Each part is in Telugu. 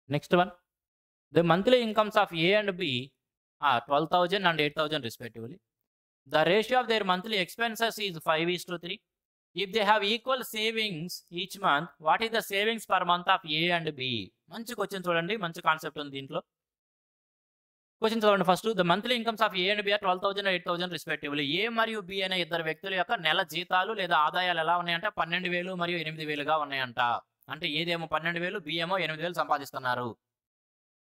Next one. The monthly incomes of A and B are 12,000 and 8,000 respectively. The ratio of their monthly expenses is 5:3. If they have equal savings each month, what is the savings per month of A and B? మంచి క్వశ్చన్ చూడండి, మంచి కాన్సెప్ట్ ఉంది దీంట్లో. క్వశ్చన్ చూడండి first. The monthly incomes of A and B are 12,000 and 8,000 respectively. A మరియు బి అనే ఇద్దరు వ్యక్తుల యొక్క నెల జీతాలు లేదా ఆదాయాలు ఎలా ఉన్నాయంటే 12,000 మరియు 8,000గా ఉన్నాయంట. అంటే ఏదేమో 12,000, బి ఏమో 8,000 సంపాదిస్తున్నారు.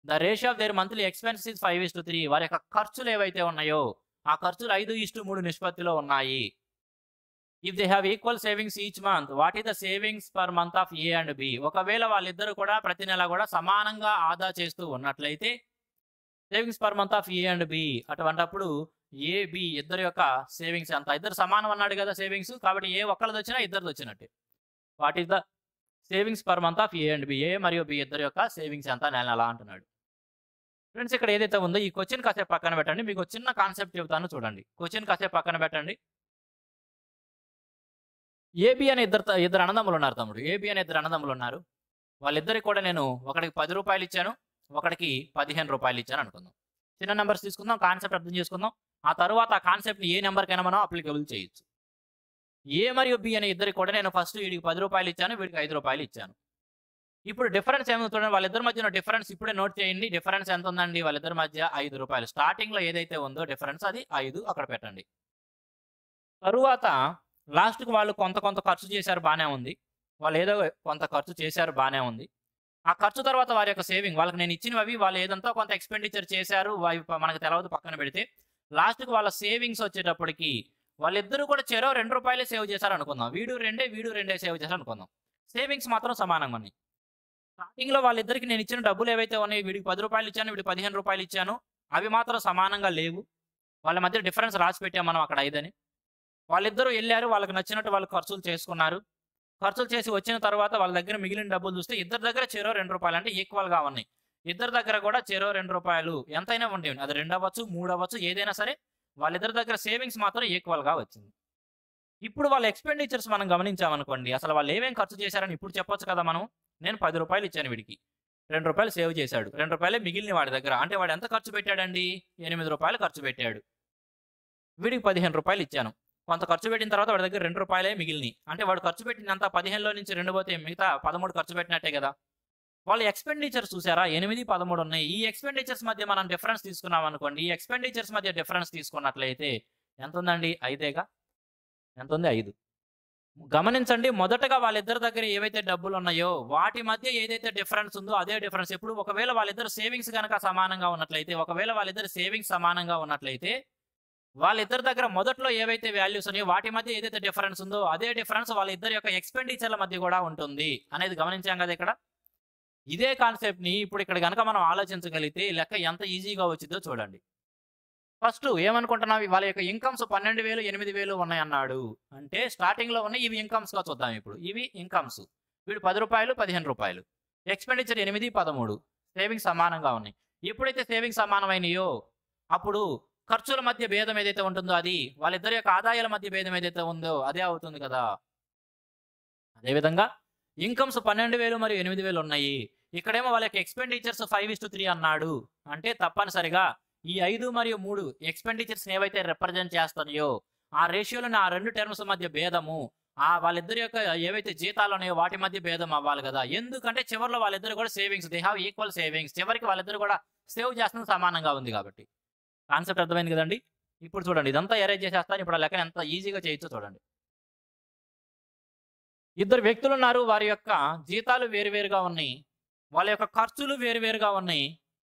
The ratio of their monthly expense is 5:3. వారి యొక్క ఖర్చులు ఏవైతే ఉన్నాయో ఆ ఖర్చులు 5:3 నిష్పత్తిలో ఉన్నాయి. If they have equal savings each month, what is the savings per month of A and B. ఒకవేళ వాళ్ళిద్దరు కూడా ప్రతి నెల కూడా సమానంగా ఆదా చేస్తూ ఉన్నట్లయితే savings per month of A and B, అటువంటప్పుడు ఏ బి ఇద్దరు యొక్క సేవింగ్స్ ఎంత? ఇద్దరు సమానం అన్నాడు కదా సేవింగ్స్, కాబట్టి ఏ ఒక్కరిది వచ్చినా ఇద్దరిది వచ్చినట్టే. What is the savings per month of A and B. A మరియు బి ఇద్దరు యొక్క సేవింగ్స్ ఎంత నెల నెల అంటున్నాడు. ఫ్రెండ్స్, ఇక్కడ ఏదైతే ఉందో ఈ క్వశ్చన్ కాసేపు పక్కన పెట్టండి. మీకు చిన్న కాన్సెప్ట్ చెబుతాను చూడండి. క్వశ్చన్ కాసేపు పక్కన పెట్టండి. ఏబి అనే ఇద్దరు అన్నదమ్ములు ఉన్నారు తమ్ముడు. ఏబి అనే ఇద్దరు అన్నదమ్ములు ఉన్నారు. వాళ్ళిద్దరికి కూడా నేను ఒకడికి 10 రూపాయలు ఇచ్చాను, ఒకడికి 15 రూపాయలు ఇచ్చాను అనుకుందాం. చిన్న నెంబర్స్ తీసుకుందాం, కాన్సెప్ట్ అర్థం చేసుకుందాం. ఆ తర్వాత ఆ కాన్సెప్ట్ని ఏ నెంబర్కైనా మనం అప్లికబుల్ చేయొచ్చు. ఏ మరియు బి అనే ఇద్దరికి కూడా నేను ఫస్ట్ వీడికి 10 రూపాయలు ఇచ్చాను, వీడికి 5 రూపాయలు ఇచ్చాను. ఇప్పుడు డిఫరెన్స్ ఏమవుతుంది? వాళ్ళిద్దరి మధ్య డిఫరెన్స్ ఇప్పుడే నోట్ చేయండి. డిఫరెన్స్ ఎంత ఉందండి? వాళ్ళిద్దరి మధ్య 5 రూపాయలు. స్టార్టింగ్లో ఏదైతే ఉందో డిఫరెన్స్ అది 5 అక్కడ పెట్టండి. తరువాత లాస్ట్కి వాళ్ళు కొంత ఖర్చు చేశారు, బాగానే ఉంది. వాళ్ళు ఏదో కొంత ఖర్చు చేశారు, బాగానే ఉంది. ఆ ఖర్చు తర్వాత వారి యొక్క సేవింగ్, వాళ్ళకి నేను ఇచ్చినవి వాళ్ళు ఏదంతా కొంత ఎక్స్పెండిచర్ చేశారు, మనకు తెలవదు, పక్కన పెడితే లాస్ట్కి వాళ్ళ సేవింగ్స్ వచ్చేటప్పటికి వాళ్ళిద్దరూ కూడా చెరో 2 రూపాయలే సేవ్ చేశారు అనుకుందాం. వీడు రెండే సేవ్ చేశారు అనుకుందాం. సేవింగ్స్ మాత్రం సమానంగా ఉన్నాయి. స్టార్టింగ్లో వాళ్ళిద్దరికి నేను ఇచ్చిన డబ్బులు ఏవైతే ఉన్నాయి, వీడికి 10 రూపాయలు ఇచ్చాను, వీడికి 15 రూపాయలు ఇచ్చాను, అవి మాత్రం సమానంగా లేవు. వాళ్ళ మధ్య డిఫరెన్స్ రాసి పెట్టాం మనం అక్కడ 5 అని. వాళ్ళిద్దరూ వెళ్ళారు, వాళ్ళకి నచ్చినట్టు వాళ్ళు ఖర్చులు చేసుకున్నారు. ఖర్చులు చేసి వచ్చిన తర్వాత వాళ్ళ దగ్గర మిగిలిన డబ్బులు చూస్తే ఇద్దరి దగ్గర చెరో 2 రూపాయలు, అంటే ఈక్వల్గా ఉన్నాయి. ఇద్దరి దగ్గర కూడా చెరో 2 రూపాయలు ఎంతైనా ఉండేవి, అది 2 అవ్వచ్చు, 3 అవ్వచ్చు, ఏదైనా సరే వాళ్ళిద్దరి దగ్గర సేవింగ్స్ మాత్రం ఈక్వల్గా వచ్చింది. ఇప్పుడు వాళ్ళ ఎక్స్పెండిచర్స్ మనం గమనించామనుకోండి, అసలు వాళ్ళు ఏమేం ఖర్చు చేశారని ఇప్పుడు చెప్పొచ్చు కదా మనం. నేను 10 రూపాయలు ఇచ్చాను, వీడికి 2 రూపాయలు సేవ్ చేశాడు, 2 రూపాయలే మిగిలిన వాడి దగ్గర. అంటే వాడు ఎంత ఖర్చు పెట్టాడండి? 8 రూపాయలు ఖర్చు పెట్టాడు. వీడికి 15 రూపాయలు ఇచ్చాను, కొంత ఖర్చు పెట్టిన తర్వాత వాడి దగ్గర 2 రూపాయలే మిగిలినాయి. అంటే వాడు ఖర్చు పెట్టినంత 15లో నుంచి 2 పోతే మిగతా 13 ఖర్చు పెట్టినట్టే కదా. వాళ్ళ ఎక్స్పెండిచర్స్ చూసారా, 8, 13 ఉన్నాయి. ఈ ఎక్స్పెండిచర్స్ మధ్య మనం డిఫరెన్స్ తీసుకున్నాం అనుకోండి, ఈ ఎక్స్పెండిచర్స్ మధ్య డిఫరెన్స్ తీసుకున్నట్లయితే ఎంత ఉందండి? 5గా. ఎంత ఉంది? 5. గమనించండి, మొదటగా వాళ్ళిద్దరి దగ్గర ఏవైతే డబ్బులు ఉన్నాయో వాటి మధ్య ఏదైతే డిఫరెన్స్ ఉందో అదే డిఫరెన్స్. ఇప్పుడు ఒకవేళ వాళ్ళిద్దరు సేవింగ్స్ కనుక సమానంగా ఉన్నట్లయితే, వాళ్ళిద్దరి దగ్గర మొదట్లో ఏవైతే వాల్యూస్ ఉన్నాయో వాటి మధ్య ఏదైతే డిఫరెన్స్ ఉందో అదే డిఫరెన్స్ వాళ్ళిద్దరి యొక్క ఎక్స్పెండిచర్ల మధ్య కూడా ఉంటుంది అనేది గమనించాం కదా ఇక్కడ. ఇదే కాన్సెప్ట్ ని ఇప్పుడు ఇక్కడ కనుక మనం ఆలోచించగలిగితే లెక్క ఎంత ఈజీగా వచ్చిందో చూడండి. ఫస్ట్ ఏమనుకుంటున్నాం, వాళ్ళ యొక్క ఇన్కమ్స్ 12,000, 8,000 ఉన్నాయన్నాడు. అంటే స్టార్టింగ్ లో ఉన్న ఇవి ఇన్కమ్స్ గా చూద్దాం. ఇప్పుడు ఇవి ఇన్కమ్స్, వీడు 10 రూపాయలు, 15 రూపాయలు, ఎక్స్పెండిచర్ 8, 13, సేవింగ్స్ సమానంగా ఉన్నాయి. ఎప్పుడైతే సేవింగ్స్ సమానమైనయో అప్పుడు ఖర్చుల మధ్య భేదం ఏదైతే ఉంటుందో అది వాళ్ళిద్దరి యొక్క ఆదాయాల మధ్య భేదం ఏదైతే ఉందో అదే అవుతుంది కదా. అదేవిధంగా ఇన్కమ్స్ 12,000 మరియు 8,000 ఉన్నాయి. ఇక్కడేమో వాళ్ళ యొక్క ఎక్స్పెండిచర్స్ 5:3 అన్నాడు. అంటే తప్పనిసరిగా ఈ 5 మరియు 3 ఎక్స్పెండిచర్స్ ఏవైతే రిప్రజెంట్ చేస్తున్నాయో ఆ రేషియోలోని ఆ 2 టర్మ్స్ మధ్య భేదము, ఆ వాళ్ళిద్దరి యొక్క ఏవైతే జీతాలు ఉన్నాయో వాటి మధ్య భేదం అవ్వాలి కదా. ఎందుకంటే చివరిలో వాళ్ళిద్దరు కూడా savings, they have equal savings, చివరికి వాళ్ళిద్దరు కూడా సేవ్ చేస్తున్న సమానంగా ఉంది కాబట్టి. కాన్సెప్ట్ అర్థమైంది కదండి. ఇప్పుడు చూడండి, ఇదంతా అరేంజ్ చేసేస్తాను. ఇప్పుడు ఆ లెక్కన ఎంత ఈజీగా చేయొచ్చో చూడండి. ఇద్దరు వ్యక్తులు ఉన్నారు, వారి యొక్క జీతాలు వేరువేరుగా ఉన్నాయి, వాళ్ళ యొక్క ఖర్చులు వేరువేరుగా ఉన్నాయి,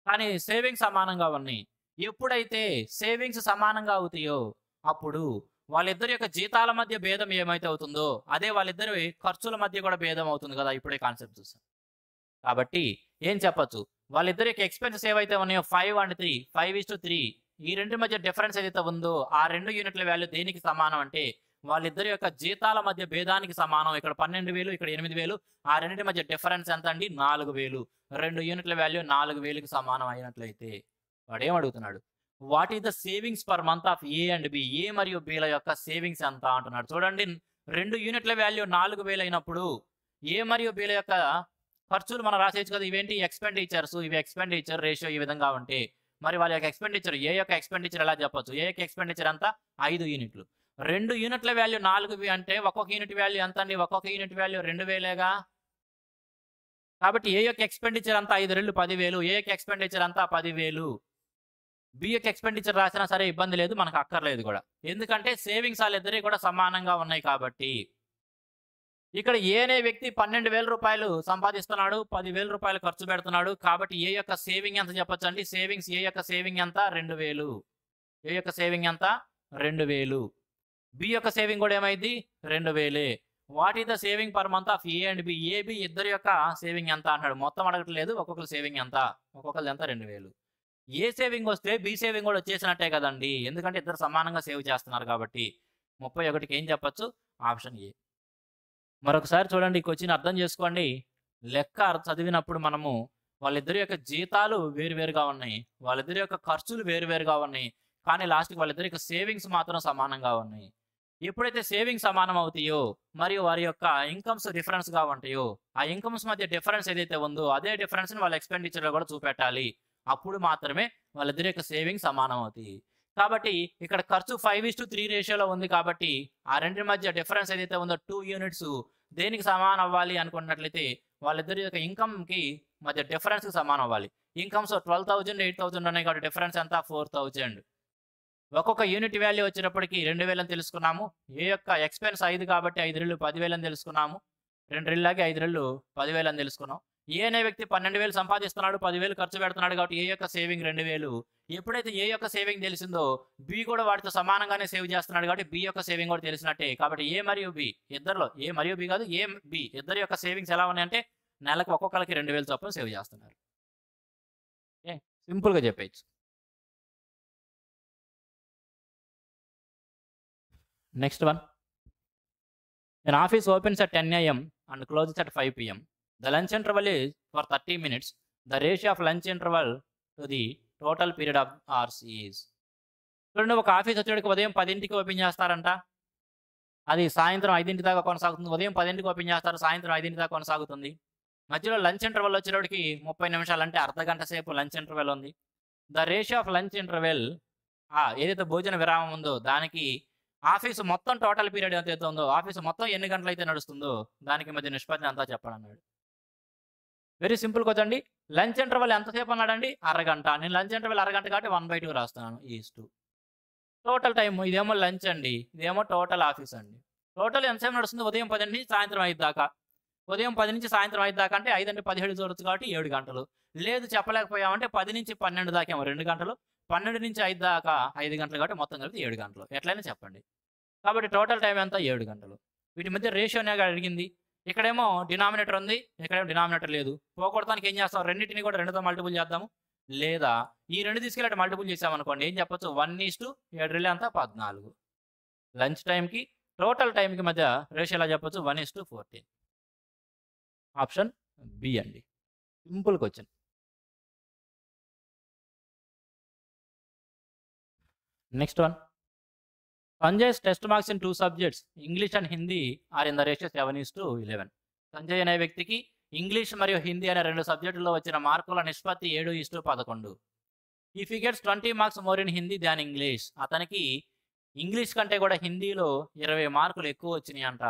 కానీ సేవింగ్స్ సమానంగా ఉన్నాయి. ఎప్పుడైతే సేవింగ్స్ సమానంగా అవుతాయో అప్పుడు వాళ్ళిద్దరి యొక్క జీతాల మధ్య భేదం ఏమైతే అవుతుందో అదే వాళ్ళిద్దరి ఖర్చుల మధ్య కూడా భేదం అవుతుంది కదా. ఇప్పుడే కాన్సెప్ట్ చూసాం కాబట్టి ఏం చెప్పొచ్చు, వాళ్ళిద్దరి యొక్క ఎక్స్పెన్సెస్ ఏవైతే ఉన్నాయో 5 and 3, 5:3, ఈ రెండు మధ్య డిఫరెన్స్ ఏదైతే ఉందో ఆ 2 యూనిట్ల వాల్యూ దేనికి సమానం అంటే వాళ్ళిద్దరి యొక్క జీతాల మధ్య భేదానికి సమానం. ఇక్కడ 12,000, ఇక్కడ 8,000, ఆ రెండింటి మధ్య డిఫరెన్స్ ఎంత అండి? 4,000. 2 యూనిట్ల వాల్యూ 4,000కి సమానం అయినట్లయితే వాడు ఏమడుగుతున్నాడు, what is the savings per month of A and B. A మరియు బిల యొక్క సేవింగ్స్ ఎంత అంటున్నాడు. చూడండి, 2 యూనిట్ల వాల్యూ 4,000 అయినప్పుడు ఏ మరియు బిల యొక్క ఖర్చులు మనం రాసేయచ్చు కదా, ఇవేంటి ఎక్స్పెండిచర్స్, ఇవి ఎక్స్పెండిచర్ రేషియో ఈ విధంగా ఉంటే మరి వాళ్ళ యొక్క ఎక్స్పెండిచర్ ఏ యొక్క ఎక్స్పెండిచర్ ఎలా చెప్పొచ్చు? ఏ యొక్క ఎక్స్పెండిచర్ అంతా 5 యూనిట్లు. 2 యూనిట్ల వాల్యూ 4 అంటే ఒక్కొక్క యూనిట్ వాల్యూ ఎంత అండి? ఒక్కొక్క యూనిట్ వాల్యూ 2000గా. కాబట్టి ఏ యొక్క ఎక్స్పెండిచర్ అంతా 5 రెళ్ళు 10,000, ఏ యొక్క ఎక్స్పెండిచర్ అంతా 10,000. బి యొక్క ఎక్స్పెండిచర్ రాసినా సరే ఇబ్బంది లేదు, మనకు అక్కర్లేదు కూడా. ఎందుకంటే సేవింగ్స్ వాళ్ళిద్దరికీ కూడా సమానంగా ఉన్నాయి కాబట్టి. ఇక్కడ ఏ అనే వ్యక్తి 12,000 రూపాయలు సంపాదిస్తున్నాడు, 10,000 రూపాయలు ఖర్చు పెడుతున్నాడు. కాబట్టి ఏ యొక్క సేవింగ్ ఎంత చెప్పొచ్చు అండి? సేవింగ్స్ ఏ యొక్క సేవింగ్ ఎంత? 2,000. ఏ యొక్క సేవింగ్ ఎంత? 2,000. బి యొక్క సేవింగ్ కూడా ఏమైంది? 2,000. What is the saving per month of A and B? A B ఇద్దరి యొక్క సేవింగ్ ఎంత అంటాడు. మొత్తం అడగట్లేదు, ఒక్కొక్కరు సేవింగ్ ఎంత, ఒక్కొక్కరు ఎంత? 2,000. ఏ సేవింగ్ వస్తే బి సేవింగ్ కూడా వచ్చేసినట్టే కదండి, ఎందుకంటే ఇద్దరు సమానంగా సేవ్ చేస్తున్నారు కాబట్టి. 31కి ఏం చెప్పొచ్చు? Option A. మరొకసారి చూడండి, ఈ క్వశ్చన్ అర్థం చేసుకోండి. లెక్క చదివినప్పుడు మనము వాళ్ళిద్దరి యొక్క జీతాలు వేరువేరుగా ఉన్నాయి, వాళ్ళిద్దరి యొక్క ఖర్చులు వేరువేరుగా ఉన్నాయి, కానీ లాస్ట్కి వాళ్ళిద్దరి యొక్క సేవింగ్స్ మాత్రం సమానంగా ఉన్నాయి. ఎప్పుడైతే సేవింగ్స్ సమానం అవుతాయో మరియు వారి యొక్క ఇన్కమ్స్ డిఫరెన్స్గా ఉంటాయో, ఆ ఇన్కమ్స్ మధ్య డిఫరెన్స్ ఏదైతే ఉందో అదే డిఫరెన్స్ని వాళ్ళ ఎక్స్పెండిచర్లో కూడా చూపెట్టాలి. అప్పుడు మాత్రమే వాళ్ళిద్దరి యొక్క సేవింగ్స్ సమానం అవుతాయి. కాబట్టి ఇక్కడ ఖర్చు 5:3 రేషియోలో ఉంది కాబట్టి ఆ రెండింటి మధ్య డిఫరెన్స్ ఏదైతే ఉందో 2 యూనిట్స్ దేనికి సమానం అవ్వాలి అనుకున్నట్లయితే వాళ్ళిద్దరి యొక్క ఇన్కమ్కి మధ్య డిఫరెన్స్కి సమానం అవ్వాలి. ఇన్కమ్స్ 12,000, 8,000 ఉన్నాయి కాబట్టి డిఫరెన్స్ ఎంత? 4,000. ఒక్కొక్క యూనిట్ వాల్యూ వచ్చేటప్పటికి 2,000 అని తెలుసుకున్నాము. ఏ యొక్క ఎక్స్పెన్స్ 5 కాబట్టి 5 రెళ్ళు 10,000 అని తెలుసుకున్నాము. 2 రెళ్ళకి 5 రెళ్ళు 10,000 అని తెలుసుకున్నాం. ఏ అనే వ్యక్తి 12,000 సంపాదిస్తున్నాడు, 10,000 ఖర్చు పెడుతున్నాడు కాబట్టి ఏ యొక్క సేవింగ్ 2,000. ఎప్పుడైతే ఏ యొక్క సేవింగ్ తెలిసిందో బి కూడా వాటితో సమానంగానే సేవ్ చేస్తున్నాడు కాబట్టి బి యొక్క సేవింగ్ కూడా తెలిసినట్టే. కాబట్టి ఏ మరియు బి ఇద్దరిలో, ఏ మరియు బి కాదు, ఏ బి ఇద్దరి యొక్క సేవింగ్స్ ఎలా ఉన్నాయంటే నెలకు ఒక్కొక్కరికి 2,000 చొప్పున సేవ్ చేస్తున్నారు. ఓకే, సింపుల్గా చెప్పేయచ్చు. Next one. An office opens at 10 a.m. and closes at 5 p.m. The lunch interval is for 30 minutes. The ratio of lunch interval to the total period of hours is. చూడండి, ఒక ఆఫీస్ వచ్చేటికి ఉదయం 10కి ఓపెన్ చేస్తారంట, అది సాయంత్రం 5 దాకా కొనసాగుతుంది. ఉదయం 10కి ఓపెన్ చేస్తారు, సాయంత్రం 5 దాకా కొనసాగుతుంది. మధ్యలో లంచ్ ఇంటర్వెల్ వచ్చేటప్పటికి 30 నిమిషాలు, అంటే అర్ధ గంట సేపు లంచ్ ఇంటర్వెల్ ఉంది. The ratio of lunch interval, ఏదైతే భోజన విరామం ఉందో దానికి ఆఫీసు మొత్తం టోటల్ పీరియడ్ ఎంత ఉందో, ఆఫీసు మొత్తం ఎన్ని గంటలు అయితే నడుస్తుందో దానికి మధ్య నిష్పత్తి అంతా చెప్పాలన్నాడు. వెరీ సింపుల్ కొద్దండి. లంచ్ ఇంటర్వెల్ ఎంతసేపు అన్నాడండి? అరగంట. నేను లంచ్ ఇంటర్వెల్ అరగంట కాబట్టి 1/2 రాస్తున్నాను. ఈస్టు టోటల్ టైం, ఇదేమో లంచ్ అండి, ఇదేమో టోటల్ ఆఫీస్ అండి. టోటల్ ఎంతసేపు నడుస్తుంది? ఉదయం 10 నుంచి సాయంత్రం 5 దాకా. ఉదయం 10 నుంచి సాయంత్రం 5 దాకా అంటే 5 అంటే 17 చూడొచ్చు కాబట్టి 7 గంటలు. లేదు చెప్పలేకపోయామంటే 10 నుంచి 12 దాకా ఏమో 2 గంటలు, 12 నుంచి 5 దాకా 5 గంటలు కాబట్టి మొత్తం కలిపి 7 గంటలు. ఎట్లయినా చెప్పండి. కాబట్టి టోటల్ టైం ఎంత? 7 గంటలు. వీటి మధ్య రేషియోనే అడిగింది. ఇక్కడేమో డినామినేటర్ ఉంది, ఇక్కడేమో డినామినేటర్ లేదు. పోగొడతానికి ఏం చేస్తాం? రెండింటిని కూడా 2తో మల్టిపుల్ చేద్దాము. లేదా ఈ 2 తీసుకెళ్ళి మల్టిపుల్ చేసామనుకోండి, ఏం చెప్పొచ్చు? 1:7 రెళ్ళు అంతా 14. లంచ్ టైంకి టోటల్ టైంకి మధ్య రేషియో ఎలా చెప్పొచ్చు? 1:14. ఆప్షన్ బి అండి. Simple question. Next one. Sanjay's test marks in 2 subjects English and Hindi are in the ratio 7:11. Sanjay అనే వ్యక్తికి ఇంగ్లీష్ మరియు హిందీ అనే 2 సబ్జెక్టుల్లో వచ్చిన మార్కుల నిష్పత్తి 7:11. If he gets 20 marks more in Hindi than English, అతనికి ఇంగ్లీష్ కంటే కూడా హిందీలో 20 మార్కులు ఎక్కువ వచ్చినాయి అంట.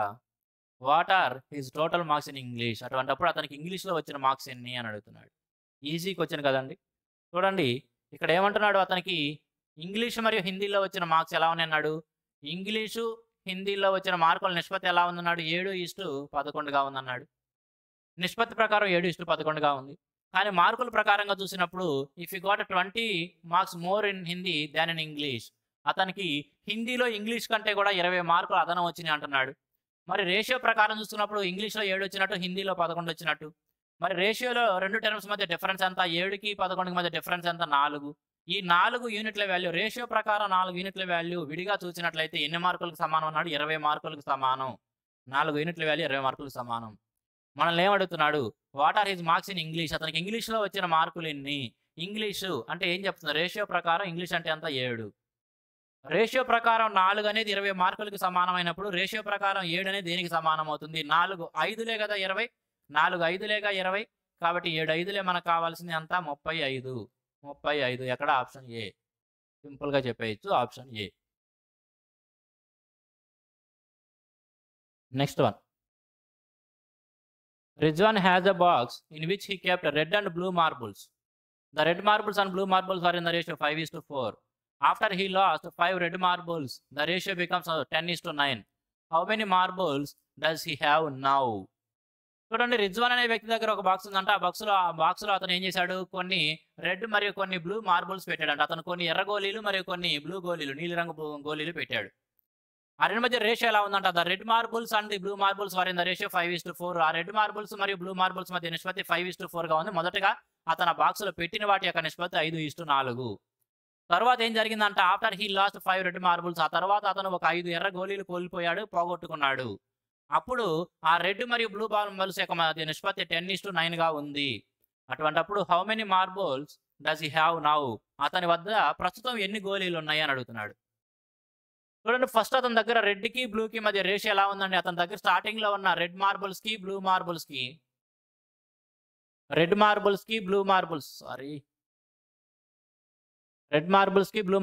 What are his total marks in English? అటువంటిప్పుడు అతనికి ఇంగ్లీష్లో వచ్చిన మార్క్స్ ఎన్ని అని అడుగుతున్నాడు. ఈజీ క్వశ్చన్ కదండి. చూడండి, ఇక్కడ ఏమంటున్నాడు? అతనికి ఇంగ్లీష్ మరియు హిందీలో వచ్చిన మార్క్స్ ఎలా ఉన్నాయన్నాడు. ఇంగ్లీషు హిందీలో వచ్చిన మార్కుల నిష్పత్తి ఎలా ఉందన్నాడు? 7:11గా ఉందన్నాడు. నిష్పత్తి ప్రకారం 7:11గా ఉంది. కానీ మార్కుల ప్రకారంగా చూసినప్పుడు if you got 20 marks more in Hindi than in English, అతనికి హిందీలో ఇంగ్లీష్ కంటే కూడా 20 మార్కులు అదనం వచ్చినాయి అంటున్నాడు. మరి రేషియో ప్రకారం చూస్తున్నప్పుడు ఇంగ్లీష్లో 7 వచ్చినట్టు, హిందీలో 11 వచ్చినట్టు. మరి రేషియోలో 2 టర్మ్స్ మధ్య డిఫరెన్స్ ఎంత? 7కి 11కి మధ్య డిఫరెన్స్ ఎంత? 4. ఈ 4 యూనిట్ల వాల్యూ, రేషియో ప్రకారం 4 యూనిట్ల వాల్యూ విడిగా చూసినట్లయితే ఎన్ని మార్కులకు సమానం అన్నాడు? 20 మార్కులకు సమానం. 4 యూనిట్ల వాల్యూ 20 మార్కులకు సమానం. మనల్ని ఏమడుగుతున్నాడు? What are his marks in English? అతనికి ఇంగ్లీష్లో వచ్చిన మార్కులు ఎన్ని? ఇంగ్లీషు అంటే ఏం చెప్తుంది? రేషియో ప్రకారం ఇంగ్లీష్ అంటే ఎంత? 7. రేషియో ప్రకారం 4 అనేది 20 మార్కులకు సమానమైనప్పుడు రేషియో ప్రకారం 7 అనేది దేనికి సమానం అవుతుంది? 4 5లే కదా 20. 4 5లేగా 20, కాబట్టి 7 5లే మనకు కావాల్సింది అంతా 35. 35 ఎక్కడ ఆప్షన్ ఏ. సింపుల్గా చెప్పేయచ్చు option A. Next one. Rizwan has a box in which he kept red and blue marbles. The red marbles and blue marbles are in the ratio 5:4. After he lost 5 red marbles, the ratio becomes 10:9. How many marbles does he have now? చూడండి, రిజ్వాన్ అనే వ్యక్తి దగ్గర ఒక బాక్స్ ఉందంట. ఆ బాక్స్లో అతను ఏం చేశాడు, కొన్ని రెడ్ మరియు కొన్ని బ్లూ మార్బుల్స్ పెట్టాడంట. అతను కొన్ని ఎర్ర గోళీలు మరియు కొన్ని బ్లూ గోళీలు, నీలిరంగు గోళీలు పెట్టాడు. ఆ రెండు మధ్య రేషియో ఎలా ఉందంట, the red marbles and the blue marbles were in the ratio 5:4. ఆ రెడ్ మార్బుల్స్ మరియు బ్లూ మార్బుల్స్ మధ్య నిష్పత్తి 5:4గా ఉంది. మొదటగా అతను ఆ బాక్స్లో పెట్టిన వాటి యొక్క నిష్పత్తి 5:4. తర్వాత ఏం జరిగిందంట, after he lost 5 red marbles, ఆ తర్వాత అతను ఒక 5 ఎర్ర గోళీలు కోల్పోయాడు, పోగొట్టుకున్నాడు. అప్పుడు ఆ రెడ్ మరియు బ్లూ మార్బుల్స్ యొక్క మధ్య నిష్పత్తి 10:9గా ఉంది. అటువంటప్పుడు how many marbles does he have now? అతని వద్ద ప్రస్తుతం ఎన్ని గోళీలు ఉన్నాయి అని అడుగుతున్నాడు. చూడండి, ఫస్ట్ అతని దగ్గర రెడ్ కి బ్లూ కి మధ్య రేషియో ఎలా ఉందండి. అతని దగ్గర స్టార్టింగ్ లో ఉన్న రెడ్ మార్బుల్స్ కి బ్లూ మార్బుల్స్ కి రెడ్ మార్బుల్స్ కి బ్లూ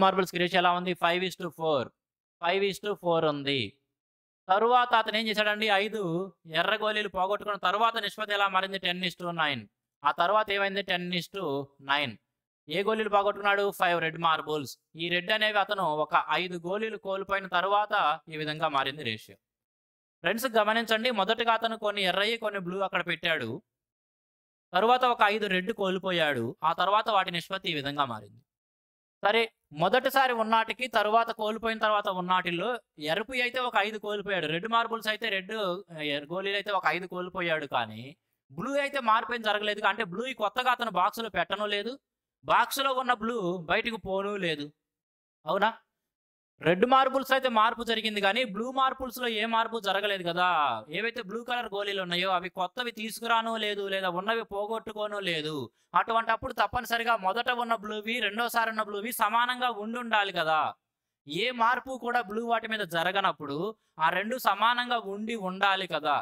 మార్బుల్స్ కి రేషియో ఎలా ఉంది, 5:4 ఉంది. తరువాత అతను ఏం చేశాడండి, 5 ఎర్ర గోళీలు పోగొట్టుకున్న తర్వాత నిష్పత్తి ఎలా మారింది, 10:9. ఆ తర్వాత ఏమైంది, 10:9. ఏ గోళీలు పోగొట్టుకున్నాడు, 5 రెడ్ మార్బుల్స్. ఈ రెడ్ అనేవి అతను ఒక 5 గోళీలు కోల్పోయిన తర్వాత ఈ విధంగా మారింది రేషియో. ఫ్రెండ్స్ గమనించండి, మొదటగా అతను కొన్ని ఎర్రయి కొన్ని బ్లూ అక్కడ పెట్టాడు. తరువాత ఒక 5 రెడ్ కోల్పోయాడు. ఆ తర్వాత వాటి నిష్పత్తి ఈ విధంగా మారింది. సరే, మొదటిసారి ఉన్నాటికి తరువాత కోల్పోయిన తర్వాత ఉన్నాటిల్లో ఎరుపు అయితే ఒక 5 కోల్పోయాడు. రెడ్ మార్బుల్స్ అయితే గోళీలు అయితే ఒక 5 కోల్పోయాడు. కానీ బ్లూ అయితే మార్పు ఏం జరగలేదు. అంటే బ్లూ కొత్తగా అతను బాక్సులో పెట్టను లేదు, బాక్స్లో ఉన్న బ్లూ బయటకు పోను లేదు. అవునా? రెడ్ మార్బుల్స్ అయితే మార్పు జరిగింది, కానీ బ్లూ మార్బుల్స్లో ఏ మార్పు జరగలేదు కదా. ఏవైతే బ్లూ కలర్ గోళీలు ఉన్నాయో అవి కొత్తవి తీసుకురాను లేదు, లేదా ఉన్నవి పోగొట్టుకోను లేదు. అటువంటప్పుడు తప్పనిసరిగా మొదట ఉన్న బ్లూవి రెండోసారి ఉన్న బ్లూవి సమానంగా ఉండాలి కదా. ఏ మార్పు కూడా బ్లూ వాటి మీద జరగనప్పుడు ఆ రెండు సమానంగా ఉండాలి కదా.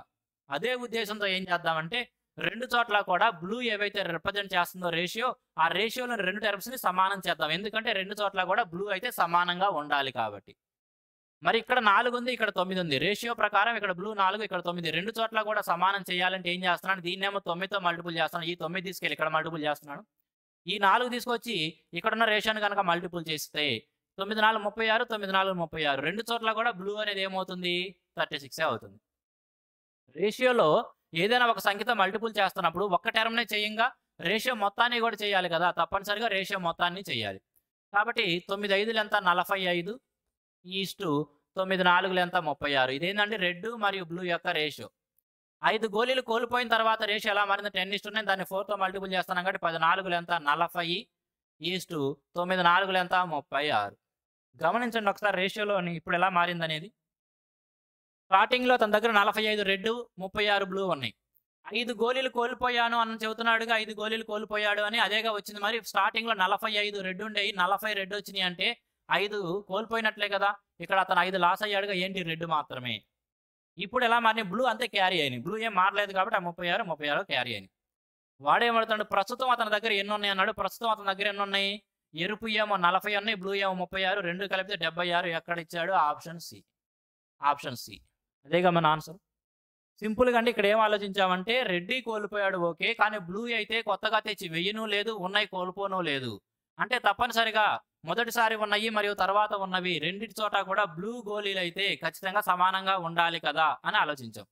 అదే ఉద్దేశంతో ఏం చేద్దామంటే, రెండు చోట్ల కూడా బ్లూ ఏవైతే రిప్రజెంట్ చేస్తుందో రేషియో, ఆ రేషియోలో రెండు టర్మ్స్ ని సమానం చేద్దాం. ఎందుకంటే రెండు చోట్ల కూడా బ్లూ అయితే సమానంగా ఉండాలి కాబట్టి. మరి ఇక్కడ 4 ఉంది, ఇక్కడ 9 ఉంది. రేషియో ప్రకారం ఇక్కడ బ్లూ 4, ఇక్కడ 9. రెండు చోట్ల కూడా సమానం చేయాలంటే ఏం చేస్తున్నాను, దీన్నేమో 9తో మల్టిపుల్ చేస్తున్నాను. ఈ 9 తీసుకెళ్ళి ఇక్కడ మల్టిపుల్ చేస్తున్నాను. ఈ 4 తీసుకొచ్చి ఇక్కడున్న రేషియోని కనుక మల్టిపుల్ చేస్తే 9 4 36, 9 4 36. రెండు చోట్ల కూడా బ్లూ అనేది ఏమవుతుంది, 36 అవుతుంది. రేషియోలో ఏదైనా ఒక సంఖ్యతో మల్టిపుల్ చేస్తున్నప్పుడు ఒక్క టర్మ్నే చేయంగా రేషియో మొత్తాన్ని కూడా చేయాలి కదా. తప్పనిసరిగా రేషియో మొత్తాన్ని చేయాలి. కాబట్టి 9 5 ఎంత, 45 ఈస్టు 9 4 ఎంత, 36. ఇదేంటంటే రెడ్ మరియు బ్లూ యొక్క రేషియో. 5 గోళీలు కోల్పోయిన తర్వాత రేషియో ఎలా మారింది, 10:9. దాన్ని 4తో మల్టిపుల్ చేస్తున్నాం కాబట్టి 10 4 ఎంత, 40 ఈస్టు 9 4 ఎంత, 36. గమనించండి ఒకసారి రేషియోలోని ఇప్పుడు ఎలా మారింది అనేది. స్టార్టింగ్లో తన దగ్గర 45 రెడ్ 36 బ్లూ ఉన్నాయి. 5 గోళీలు కోల్పోయాను అని చెబుతున్నాడుగా, 5 గోళీలు కోల్పోయాడు అని అదేగా వచ్చింది. మరి స్టార్టింగ్లో 45 రెడ్ ఉండేవి, 40 రెడ్ వచ్చినాయి అంటే 5 కోల్పోయినట్లే కదా. ఇక్కడ అతను 5 లాస్ అయ్యాడుగా, ఏంటి రెడ్ మాత్రమే. ఇప్పుడు ఎలా మారినాయి, బ్లూ అంతే క్యారీ అయినాయి. బ్లూ ఏం మారలేదు కాబట్టి ఆ 36 క్యారీ అయినాయి. వాడేమడుతున్నాడు, ప్రస్తుతం అతని దగ్గర ఎన్ని ఉన్నాయి అన్నాడు. ప్రస్తుతం అతని దగ్గర ఎన్ని ఉన్నాయి, ఎరుపు ఏమో 40 ఉన్నాయి, బ్లూ ఏమో 36, రెండు కలిపితే 76. ఎక్కడ ఇచ్చాడు, ఆప్షన్ సి. అదేగా మన ఆన్సర్. సింపుల్గా అంటే ఇక్కడ ఏం ఆలోచించామంటే, రెడ్డి కోల్పోయాడు ఓకే, కానీ బ్లూ అయితే కొత్తగా తెచ్చి వెయ్యను లేదు, ఉన్నాయి కోల్పోను లేదు. అంటే తప్పనిసరిగా మొదటిసారి ఉన్నవి మరియు తర్వాత ఉన్నవి రెండింటి చోట కూడా బ్లూ గోళీలు అయితే ఖచ్చితంగా సమానంగా ఉండాలి కదా అని ఆలోచించాం.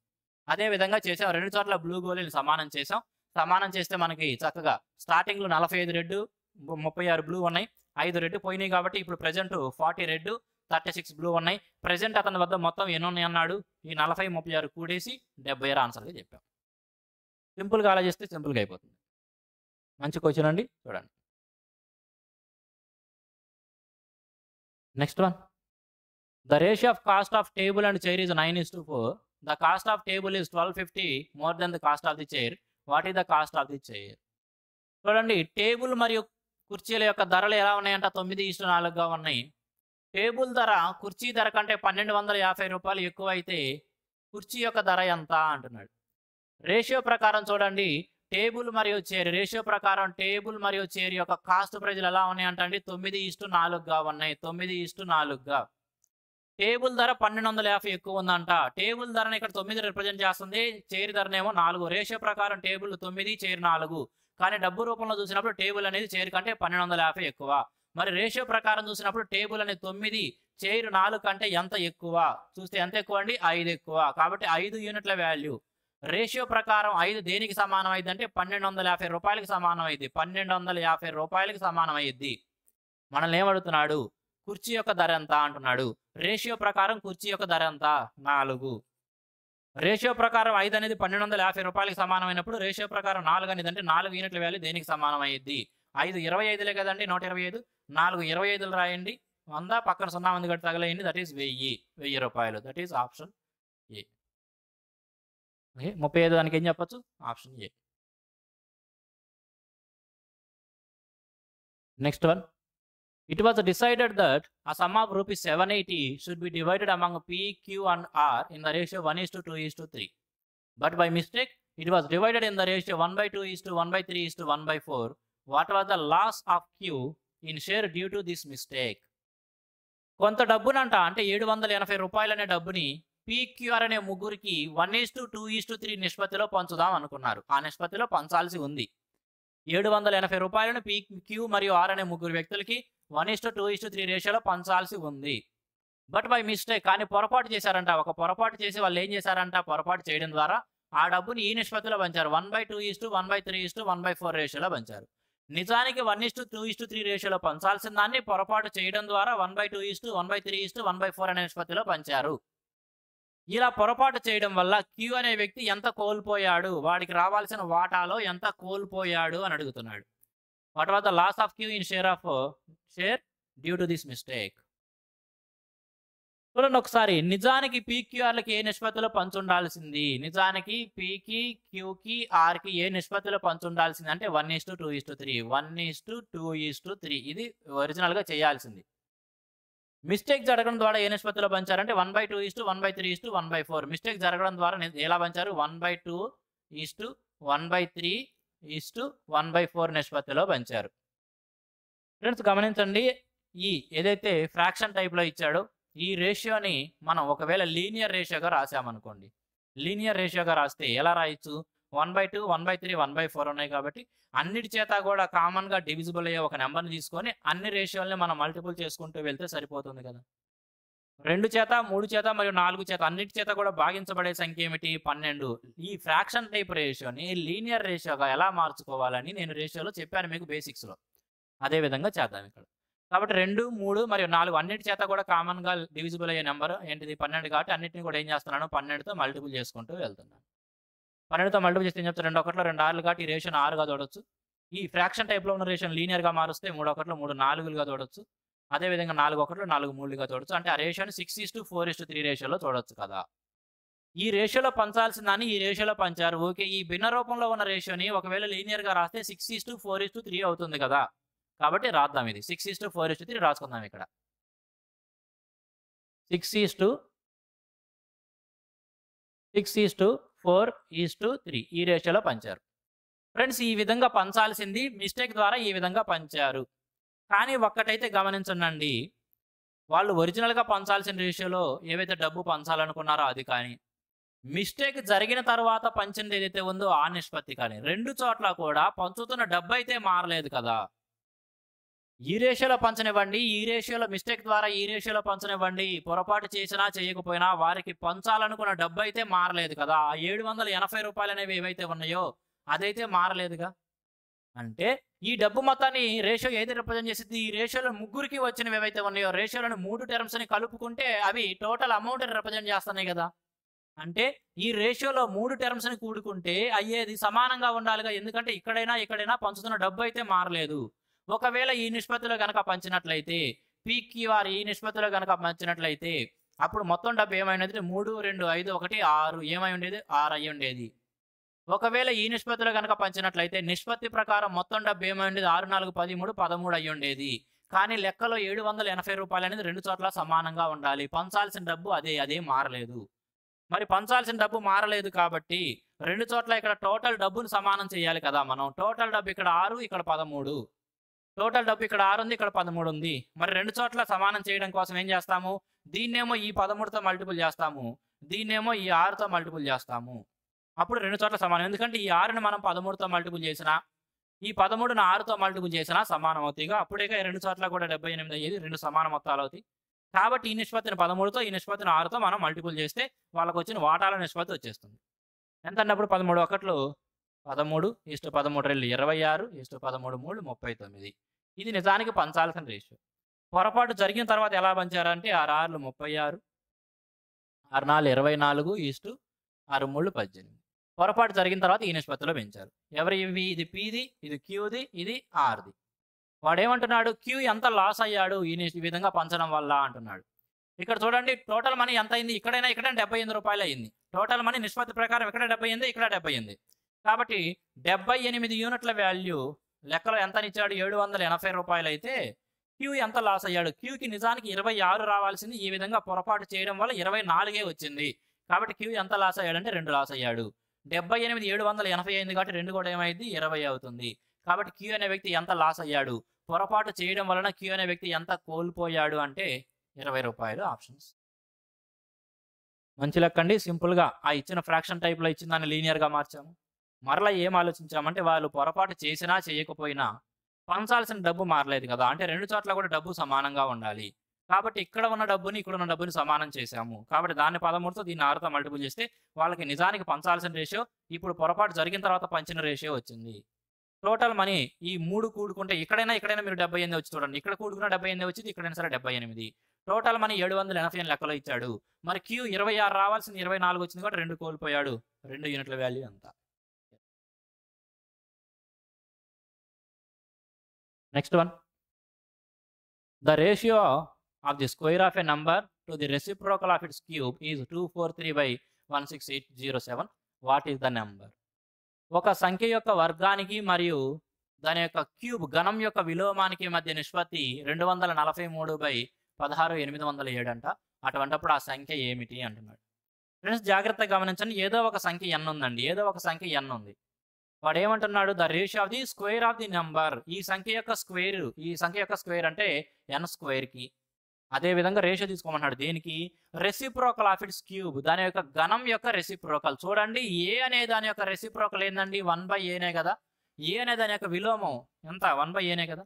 అదే విధంగా చేసాం, రెండు చోట్ల బ్లూ గోళీలు సమానం చేసాం. సమానం చేస్తే మనకి చక్కగా స్టార్టింగ్లో 45 రెడ్ 36 బ్లూ ఉన్నాయి. 5 రెడ్ పోయినాయి కాబట్టి ఇప్పుడు ప్రజెంట్ 40 రెడ్ 36 బ్లూ ఉన్నాయి. ప్రజెంట్ అతని వద్ద మొత్తం ఎన్ని ఉన్నాయి అన్నాడు, ఈ 40 36 కూడేసి 76 ఆన్సర్గా చెప్పాం. సింపుల్గా ఆలోచిస్తే సింపుల్గా అయిపోతుంది. మంచి క్వశ్చన్ అండి, చూడండి. Next one. The ratio of cost of table and chair is 9:4. The cost of table is 1250 more than the cost of the chair. What is the cost of the chair? చూడండి, టేబుల్ మరియు కుర్చీల యొక్క ధరలు ఎలా ఉన్నాయంట, 9:4గా ఉన్నాయి. టేబుల్ ధర కుర్చీ ధర కంటే 1250 రూపాయలు ఎక్కువ అయితే కుర్చీ యొక్క ధర ఎంత అంటున్నాడు. రేషియో ప్రకారం చూడండి, టేబుల్ మరియు చైర్ రేషియో ప్రకారం టేబుల్ మరియు చైర్ యొక్క కాస్ట్ ప్రైజ్లు ఎలా ఉన్నాయంటే అండి 9:4గా ఉన్నాయి. 9:4గా. టేబుల్ ధర 1250 ఎక్కువ ఉందంట. టేబుల్ ధరని ఇక్కడ 9 రిప్రజెంట్ చేస్తుంది. చైర్ ధరనేమో 4. రేషియో ప్రకారం టేబుల్ 9, చైర్ 4. కానీ డబ్బు రూపంలో చూసినప్పుడు టేబుల్ అనేది చైర్ కంటే 1250 ఎక్కువ. మరి రేషియో ప్రకారం చూసినప్పుడు టేబుల్ అనేది 9, చైర్ 4 కంటే ఎంత ఎక్కువ? చూస్తే ఎంత ఎక్కువ అండి? 5 ఎక్కువ. కాబట్టి 5 యూనిట్ల వాల్యూ. రేషియో ప్రకారం 5 దేనికి సమానం అయింది అంటే 1250 రూపాయలకి సమానం అయింది. 1250 రూపాయలకి సమానం అయ్యిద్ది. మనల్ని ఏమడుగుతున్నాడు? కుర్చీ యొక్క ధర ఎంత అంటున్నాడు. రేషియో ప్రకారం కుర్చీ యొక్క ధర ఎంత? 4. రేషియో ప్రకారం 5 అనేది 1250 రూపాయలకి సమానమైనప్పుడు రేషియో ప్రకారం 4 అనేది అంటే 4 యూనిట్ల వాల్యూ దేనికి సమానం అయ్యిద్ది? 5 25లే కదండి, 125. 4 25లు రాయండి. 100 పక్కన 0 ఉంది కాబట్టి తగలేయండి. దట్ ఈస్ 1000 రూపాయలు. That is option A. 35 దానికి ఏం చెప్పొచ్చు? Option A. Next one. It was decided that a sum of rupees 780 should be divided among P, Q and R in the ratio 1:2:3. But by mistake, it was divided in the ratio 1/2:1/3:1/4. What was the loss of Q in share due to this mistake? కొంత డబ్బునంట అంటే 780 రూపాయలు అనే డబ్బుని PQR అనే ముగ్గురికి 1:2:3 నిష్పత్తిలో పంచుదాం అనుకున్నారు. ఆ నిష్పత్తిలో పంచాల్సి ఉంది. 780 రూపాయలను PQ మరియు R అనే ముగ్గురు వ్యక్తులకి 1:2:3 రేషియోలో పంచాల్సి ఉంది. బట్ బై మిస్టేక్, కానీ పొరపాటు చేశారంట. ఒక పొరపాటు చేసి వాళ్ళు ఏం చేశారంట? పొరపాటు చేయడం ద్వారా ఆ డబ్బుని ఈ నిష్పత్తిలో పంచారు. 1/2:1/3:1/4 రేషియోలో పంచారు. నిజానికి 1:2:3 రేషియోలో పంచాల్సిన దాన్ని పొరపాటు చేయడం ద్వారా 1/2:1/3:1/4 అనే నిష్పత్తిలో పంచారు. ఇలా పొరపాటు చేయడం వల్ల క్యూ అనే వ్యక్తి ఎంత కోల్పోయాడు, వాడికి రావాల్సిన వాటాలో ఎంత కోల్పోయాడు అని అడుగుతున్నాడు. What was the loss of Q in share due to this mistake. చూడండి ఒకసారి. నిజానికి పీక్యూఆర్లకి ఏ నిష్పత్తిలో పంచుండాల్సింది? నిజానికి పీకి, క్యూకి, ఆర్కి ఏ నిష్పత్తిలో పంచుండాల్సింది అంటే 1:2:3. 1:2:3 ఇది ఒరిజినల్గా చేయాల్సింది. మిస్టేక్ జరగడం ద్వారా ఏ నిష్పత్తిలో పంచారంటే 1/2:1/3:1/4. మిస్టేక్ జరగడం ద్వారా ఎలా పంచారు? 1/2:1/3:1/4 నిష్పత్తిలో పంచారు. ఫ్రెండ్స్ గమనించండి, ఈ ఏదైతే ఫ్రాక్షన్ టైప్లో ఇచ్చాడో ఈ రేషియోని మనం ఒకవేళ లీనియర్ రేషియోగా రాసామనుకోండి. లీనియర్ రేషియోగా రాస్తే ఎలా రాయొచ్చు? 1/2, 1/3, 1/4 ఉన్నాయి కాబట్టి అన్నిటి చేత కూడా కామన్గా డివిజిబుల్ అయ్యే ఒక నెంబర్ని తీసుకొని అన్ని రేషియోల్ని మనం మల్టిపుల్ చేసుకుంటూ వెళ్తే సరిపోతుంది కదా. 2 చేత, 3 చేత మరియు 4 చేత అన్నిటి చేత కూడా భాగించబడే సంఖ్య ఏమిటి? 12. ఈ ఫ్రాక్షన్ టైప్ రేషియోని లీనియర్ రేషియోగా ఎలా మార్చుకోవాలని నేను రేషియోలో చెప్పాను మీకు బేసిక్స్లో. అదే విధంగా చేద్దాం ఇక్కడ. కాబట్టి 2, 3 మరియు 4 అన్నిటి చేత కూడా కామన్గా డివిజిబుల్ అయ్యే నెంబర్ ఏంటిది? 12 కాబట్టి అన్నిటిని కూడా ఏం చేస్తున్నాను? 12తో మల్టిపుల్ చేసుకుంటూ వెళ్తున్నాను. 12తో మల్టిపుల్ చేస్తే ఏం చెప్తారు? 2 1లు 2 6లు కాబట్టి ఈ రేషియోని 6గా చూడొచ్చు. ఈ ఫ్రాక్షన్ టైప్లో ఉన్న రేషియోని లీనియర్గా మారుస్తే 3 1లు 3 4లుగా చూడొచ్చు. అదేవిధంగా 4 1లు 4 3లుగా చూడొచ్చు. అంటే ఆ రేషియోని 6:4:3 రేషియోలో చూడొచ్చు కదా. ఈ రేషియోలో పంచాల్సిన దాన్ని ఈ రేషియోలో పంచారు. ఓకే, ఈ భిన్న రూపంలో ఉన్న రేషియోని ఒకవేళ లీనియర్గా రాస్తే 6:4:3 అవుతుంది కదా. కాబట్టి రాద్దాం. ఇది 6:4:3 రాసుకుందాం. ఇక్కడ 6:4:3 ఈ రేషియోలో పంచారు. ఫ్రెండ్స్ ఈ విధంగా పంచాల్సింది మిస్టేక్ ద్వారా ఈ విధంగా పంచారు. కానీ ఒక్కటైతే గమనించండి, వాళ్ళు ఒరిజినల్గా పంచాల్సిన రేషియోలో ఏవైతే డబ్బు పంచాలనుకున్నారో అది కానీ, మిస్టేక్ జరిగిన తర్వాత పంచింది ఏదైతే ఉందో ఆ నిష్పత్తి కానీ, 2 చోట్ల కూడా పంచుతున్న డబ్బు అయితే మారలేదు కదా. ఈ రేషియోలో పంచనివ్వండి, ఈ రేషియోలో మిస్టేక్ ద్వారా ఈ రేషియోలో పంచనివ్వండి, పొరపాటు చేసినా చేయకపోయినా వారికి పంచాలనుకున్న డబ్బు అయితే మారలేదు కదా. ఆ 780 రూపాయలు అనేవి ఏవైతే ఉన్నాయో అదైతే మారలేదుగా. అంటే ఈ డబ్బు మొత్తాన్ని రేషియో ఏది రిప్రజెంట్ చేసింది? ఈ రేషియోలో ముగ్గురికి వచ్చినవి ఏవైతే ఉన్నాయో రేషియోలను 3 టర్మ్స్ని కలుపుకుంటే అవి టోటల్ అమౌంట్ని రిప్రజెంట్ చేస్తున్నాయి కదా. అంటే ఈ రేషియోలో 3 టర్మ్స్ని కూడుకుంటే అయ్యేది సమానంగా ఉండాలిగా. ఎందుకంటే ఇక్కడైనా పంచుతున్న డబ్బు అయితే మారలేదు. ఒకవేళ ఈ నిష్పత్తిలో కనుక పంచినట్లయితే, పీక్యూఆర్ ఈ నిష్పత్తిలో కనుక పంచినట్లయితే అప్పుడు మొత్తం డబ్బు ఏమైనది? 3, 2, 5, 1, 6 ఏమై ఉండేది? 6 అయ్యి ఉండేది. ఒకవేళ ఈ నిష్పత్తిలో కనుక పంచినట్లయితే నిష్పత్తి ప్రకారం మొత్తం డబ్బు ఏమై ఉండేది? 6, 4, 13, 13 అయ్యి ఉండేది. కానీ లెక్కలో 780 రూపాయలు అనేది 2 చోట్ల సమానంగా ఉండాలి. పంచాల్సిన డబ్బు అదే మారలేదు. మరి పంచాల్సిన డబ్బు మారలేదు కాబట్టి రెండు చోట్ల ఇక్కడ టోటల్ డబ్బును సమానం చేయాలి కదా మనం. టోటల్ డబ్బు ఇక్కడ 6, ఇక్కడ 13. టోటల్ డబ్బు ఇక్కడ 6 ఉంది, ఇక్కడ 13 ఉంది. మరి రెండు చోట్ల సమానం చేయడం కోసం ఏం చేస్తాము? దీన్నేమో ఈ 13తో మల్టిపుల్ చేస్తాము, దీన్నేమో ఈ 6తో మల్టిపుల్ చేస్తాము. అప్పుడు రెండు చోట్ల సమానం. ఎందుకంటే ఈ 6ని మనం 13తో మల్టిపుల్ చేసినా, ఈ 13ని 6తో మల్టిపుల్ చేసినా సమానం అవుతాయిగా. అప్పుడేగా రెండు చోట్ల కూడా 78 అయ్యేది. రెండు సమాన మొత్తాలు అవుతాయి. కాబట్టి ఈ నిష్పత్తిని 13తో, ఈ నిష్పత్తిని 6తో మనం మల్టిపుల్ చేస్తే వాళ్ళకి వచ్చిన వాటాల నిష్పత్తి వచ్చేస్తుంది. ఎంత అన్నప్పుడు 13 ఒకట్లు 13:13 26:13 39. ఇది నిజానికి పంచాల్సిన రేషియో. పొరపాటు జరిగిన తర్వాత ఎలా పంచారంటే 6 36, 6 24 18. పొరపాటు జరిగిన తర్వాత ఈ నిష్పత్తిలో పెంచారు. ఎవరి ఇవి? ఇది Pది, ఇది Qది, ఇది Rది. వాడేమంటున్నాడు? Q ఎంత లాస్ అయ్యాడు ఈ విధంగా పంచడం వల్ల అంటున్నాడు. ఇక్కడ చూడండి, టోటల్ మనీ ఎంత అయింది? ఇక్కడైనా ఇక్కడ 78 రూపాయలు అయింది. టోటల్ మనీ నిష్పత్తి ప్రకారం ఇక్కడ 78, ఇక్కడ 78. కాబట్టి 78 యూనిట్ల వాల్యూ లెక్కలో ఎంత ఇచ్చాడు? 780 రూపాయలు అయితే Q ఎంత లాస్ అయ్యాడు? Qకి నిజానికి 26 రావాల్సింది. ఈ విధంగా పొరపాటు చేయడం వల్ల 24 వచ్చింది. కాబట్టి Q ఎంత లాస్ అయ్యాడంటే 2 లాస్ అయ్యాడు. 78 780 అయింది కాబట్టి 2 కూడా ఏమైంది? 20 అవుతుంది. కాబట్టి Q అనే వ్యక్తి ఎంత లాస్ అయ్యాడు? పొరపాటు చేయడం వలన Q అనే వ్యక్తి ఎంత కోల్పోయాడు అంటే 20 రూపాయలు. ఆప్షన్స్ మంచి లెక్కండి. సింపుల్గా ఆ ఇచ్చిన ఫ్రాక్షన్ టైప్లో ఇచ్చిన దాన్ని లీనియర్గా మార్చాము. మరలా ఏం ఆలోచించామంటే వాళ్ళు పొరపాటు చేసినా చేయకపోయినా పంచాల్సిన డబ్బు మారలేదు కదా. అంటే రెండు చోట్ల కూడా డబ్బు సమానంగా ఉండాలి. కాబట్టి ఇక్కడ ఉన్న డబ్బుని, ఇక్కడ ఉన్న డబ్బుని సమానం చేశాము. కాబట్టి దాన్ని 13తో, దీన్ని 6తో మల్టిపుల్ చేస్తే వాళ్ళకి నిజానికి పంచాల్సిన రేషియో ఇప్పుడు పొరపాటు జరిగిన తర్వాత పంచిన రేషియో వచ్చింది. టోటల్ మనీ ఈ 3 కూడుకుంటే ఇక్కడైనా మీరు 78 వచ్చి చూడండి. ఇక్కడ కూడుకున్న 78 వచ్చింది, ఇక్కడైనా సరే 78. టోటల్ మనీ 780 లెక్కలో ఇచ్చాడు. మరి Q 26 రావాల్సింది 24 వచ్చింది కాబట్టి 2 కోల్పోయాడు. 2 యూనిట్ల వాల్యూ ఎంత? Next one. The ratio of the square of a number to the reciprocal of it's cube is 243/16807. What is the number? ఒక సంఖ్య యొక్క వర్గానికి మరియు దాని యొక్క క్యూబ్ గణం యొక్క విలోమానికి మధ్య నిష్పత్తి 243/16807 అంట. అటువంటిప్పుడు ఆ సంఖ్య ఏమిటి అంటున్నాడు. ఫ్రెండ్స్ జాగ్రత్తగా గమనించండి. ఏదో ఒక సంఖ్య n ఉందండి. ఏదో ఒక సంఖ్య n ఉంది. వాడు ఏమంటున్నాడు? The ratio of the square of the number. ఈ సంఖ్య యొక్క స్క్వేర్ అంటే n స్క్వేర్కి. అదే విధంగా రేషియో తీసుకోమన్నాడు. దేనికి? Reciprocal of it's cube. దాని యొక్క గణం యొక్క రెసిప్రోకల్. చూడండి, ఏ అనే దాని యొక్క రెసిప్రోకల్ ఏందండి? 1/aనే కదా. ఏ అనే దాని యొక్క విలోమం ఎంత? 1/aనే కదా.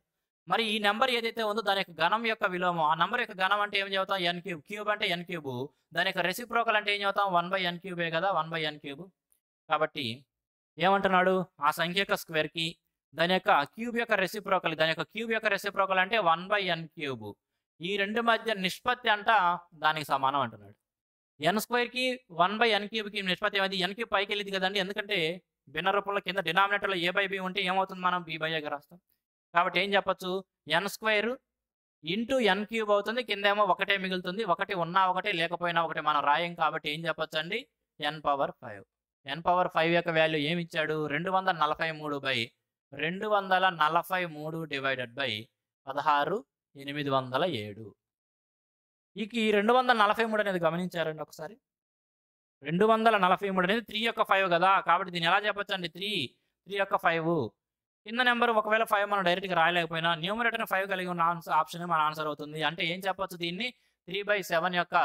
మరి ఈ నెంబర్ ఏదైతే ఉందో దాని యొక్క గణం యొక్క విలోమం. ఆ నెంబర్ యొక్క గణం అంటే ఏం చెబుతాం? n3. క్యూబ్ అంటే n3. దాని యొక్క రెసిప్రోకల్ అంటే ఏం చెబుతాం? 1/n3 కదా. 1/n3. కాబట్టి ఏమంటున్నాడు? ఆ సంఖ్య యొక్క స్క్వేర్కి దాని యొక్క క్యూబ్ యొక్క రెసిప్రోకల్. దాని యొక్క క్యూబ్ యొక్క రెసిప్రోకల్ అంటే 1/n3. ఈ రెండు మధ్య నిష్పత్తి అంట దానికి సమానం అంటున్నాడు. n స్క్వేర్కి 1/n3కి నిష్పత్తి ఏమైంది? n3 పైకి వెళ్ళింది కదండి. ఎందుకంటే భిన్న రూపంలో కింద డినామినేటర్లో a/b ఉంటే ఏమవుతుంది? మనం b/aగా రాస్తాం. కాబట్టి ఏం చెప్పొచ్చు? n స్క్వేర్ ఇంటూ n3 అవుతుంది. కిందేమో ఒకటే మిగులుతుంది. ఒకటి ఉన్నా ఒకటే, లేకపోయినా ఒకటి మనం రాయం. కాబట్టి ఏం చెప్పొచ్చు అండి? n⁵. n⁵ యొక్క వాల్యూ ఏమి ఇచ్చాడు? 243/243/16807. ఇక ఈ 243 అనేది గమనించారండి ఒకసారి. 243 అనేది 3 యొక్క 5 కదా. కాబట్టి దీన్ని ఎలా చెప్పొచ్చు అండి? 3 యొక్క 5. కింద నెంబర్ ఒకవేళ 5 మనం డైరెక్ట్గా రాయలేకపోయినా న్యూమరేటర్ 5 కలిగి ఉన్న ఆప్షన్ మన ఆన్సర్ అవుతుంది. అంటే ఏం చెప్పొచ్చు? దీన్ని 3/7 యొక్క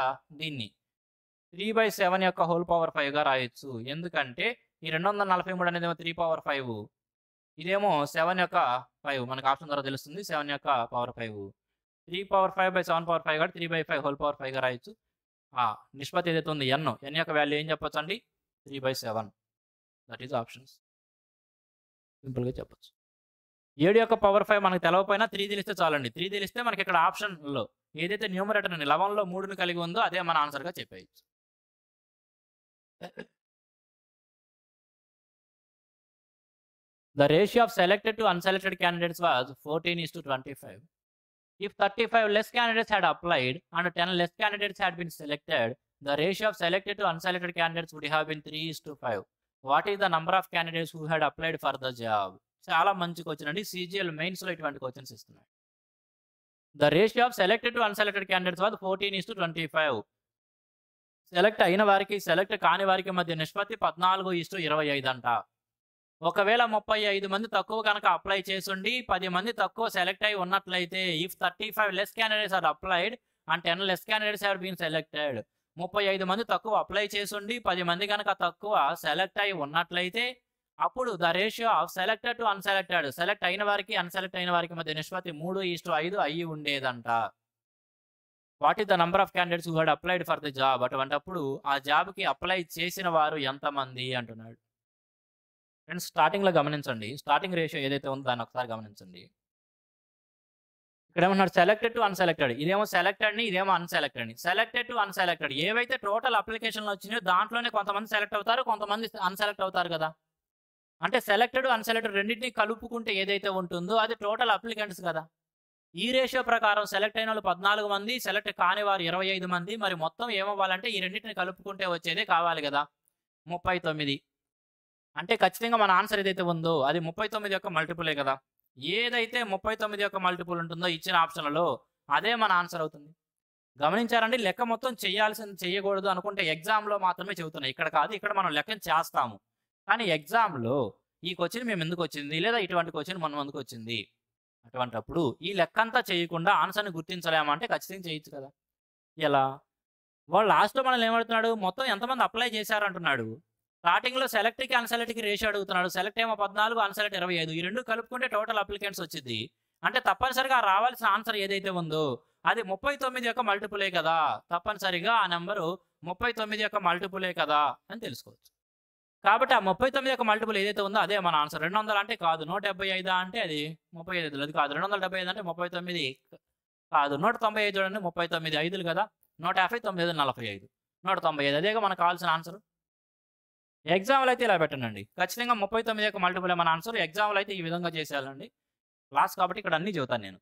3/7 యొక్క హోల్ పవర్ 5గా రాయొచ్చు. ఎందుకంటే ఈ 243 అనేది 3/5. ఇదేమో 7 యొక్క 5. మనకు ఆప్షన్ ద్వారా తెలుస్తుంది. 7 యొక్క పవర్ 5. 3/5/7/5 కాబట్టి 3/5 హోల్ పవర్ 5గా రాయొచ్చు. ఆ నిష్పత్తి ఏదైతే ఉంది n యొక్క వాల్యూ ఏం చెప్పొచ్చు అండి? 3/7. That is options. సింపుల్గా చెప్పొచ్చు. 7 యొక్క పవర్ 5 మనకు తెలవకపోయినా 3 తెలిస్తే చాలండి. 3 తెలిస్తే మనకి ఇక్కడ ఆప్షన్లో ఏదైతే న్యూమరేటర్ 11లో 3ని కలిగి ఉందో అదే మన ఆన్సర్గా చెప్పేయచ్చు. The ratio of selected to unselected candidates was 14:25. If 35 less candidates had applied and 10 less candidates had been selected, the ratio of selected to unselected candidates would have been 3:5. What is the number of candidates who had applied for the job? చాలా మంచి క్వశ్చన్ అండి. CGL మెయిన్స్లో ఇటువంటి క్వశ్చన్స్ ఇస్తున్నాయి. The ratio of selected to unselected candidates was 14:25. Select అయిన వారికి సెలెక్ట్ కాని వారికి మధ్య నిష్పత్తి 14:25 అంట. ఒకవేళ 35 మంది తక్కువ కనుక అప్లై చేసుండి 10 మంది తక్కువ సెలెక్ట్ అయి ఉన్నట్లయితే if 35 less candidates are applied and 10 less candidates have been selected. 35 మంది తక్కువ అప్లై చేసుండి 10 మంది కనుక తక్కువ సెలెక్ట్ అయి ఉన్నట్లయితే అప్పుడు the ratio of selected to unselected select అయిన వారికి అన్సెలెక్ట్ అయిన వారికి మధ్య నిష్పత్తి 3:5 అయ్యి ఉండేదంట. What is the number of candidates who had applied for the job. అటువంటప్పుడు ఆ జాబ్కి అప్లై చేసిన వారు ఎంతమంది అంటున్నాడు. ఫ్రెండ్స్ స్టార్టింగ్లో గమనించండి, స్టార్టింగ్ రేషియో ఏదైతే ఉందో దాన్ని ఒకసారి గమనించండి. ఇక్కడ ఏమన్నాడు సెలెక్టెడ్ టు అన్సెలెక్టెడ్, ఇదేమో సెలెక్టెడ్ని ఇదేమో అన్సెలెక్టెడ్ని. సెలెక్టెడ్ టు అన్సెలెక్టెడ్ ఏవైతే టోటల్ అప్లికేషన్లు వచ్చినాయో దాంట్లోనే కొంతమంది సెలెక్ట్ అవుతారు, కొంతమంది అన్సెలెక్ట్ అవుతారు కదా. అంటే సెలెక్టెడ్ అన్సెలెక్టెడ్ రెండింటిని కలుపుకుంటే ఏదైతే ఉంటుందో అది టోటల్ అప్లికెంట్స్ కదా. ఈ రేషియో ప్రకారం సెలెక్ట్ అయిన వాళ్ళు 14 మంది, సెలెక్ట్ కాని వారు 25 మంది. మరి మొత్తం ఏమవ్వాలంటే ఈ రెండింటిని కలుపుకుంటే వచ్చేదే కావాలి కదా 39. అంటే ఖచ్చితంగా మన ఆన్సర్ ఏదైతే ఉందో అది 39 యొక్క మల్టిపులే కదా. ఏదైతే 39 యొక్క మల్టిపుల్ ఉంటుందో ఇచ్చిన ఆప్షన్లలో అదే మన ఆన్సర్ అవుతుంది. గమనించారండి, లెక్క మొత్తం చేయకూడదు అనుకుంటే ఎగ్జామ్లో మాత్రమే చెబుతున్నాయి, ఇక్కడ కాదు. ఇక్కడ మనం లెక్కను చేస్తాము కానీ ఎగ్జామ్లో ఈ క్వశ్చన్ మేము ఎందుకు వచ్చింది లేదా ఇటువంటి క్వశ్చన్ మన ముందుకు వచ్చింది అటువంటప్పుడు ఈ లెక్కంతా చేయకుండా ఆన్సర్ని గుర్తించలేమంటే ఖచ్చితంగా చేయొచ్చు కదా. ఎలా వాళ్ళు లాస్ట్లో మనల్ని ఏమడుతున్నాడు, మొత్తం ఎంతమంది అప్లై చేశారు అంటున్నాడు. స్టార్టింగ్లో సెలెక్ట్కి అన్సెలెక్ట్కి రేషియో అడుగుతున్నాడు. సెలెక్ట్ ఏమో 14, అన్సెలెక్ట్ 25. ఈ రెండు కలుపుకుంటే టోటల్ అప్లికెంట్స్ వచ్చింది. అంటే తప్పనిసరిగా రావాల్సిన ఆన్సర్ ఏదైతే ఉందో అది 39 యొక్క మల్టిపులే కదా. తప్పనిసరిగా ఆ నెంబరు 39 యొక్క మల్టిపులే కదా అని తెలుసుకోవచ్చు. కాబట్టి ఆ 39 యొక్క మల్టిపుల్ ఏదైతే ఉందో అదే మన ఆన్సర్. 200 అంటే కాదు, 175 అంటే అది 35 అది కాదు, 275 అంటే 39 కాదు, 195 చూడండి 39 5 కదా, 150 9 45 195 అదేగా మనకు కావాల్సిన ఆన్సర్. ఎగ్జామ్లో అయితే ఇలా పెట్టండి, ఖచ్చితంగా 39 యొక్క మల్టిపుల్ మన ఆన్సర్. ఎగ్జామ్లో అయితే ఈ విధంగా చేసేయాలండి. క్లాస్ కాబట్టి ఇక్కడ అన్నీ చెబుతాను నేను.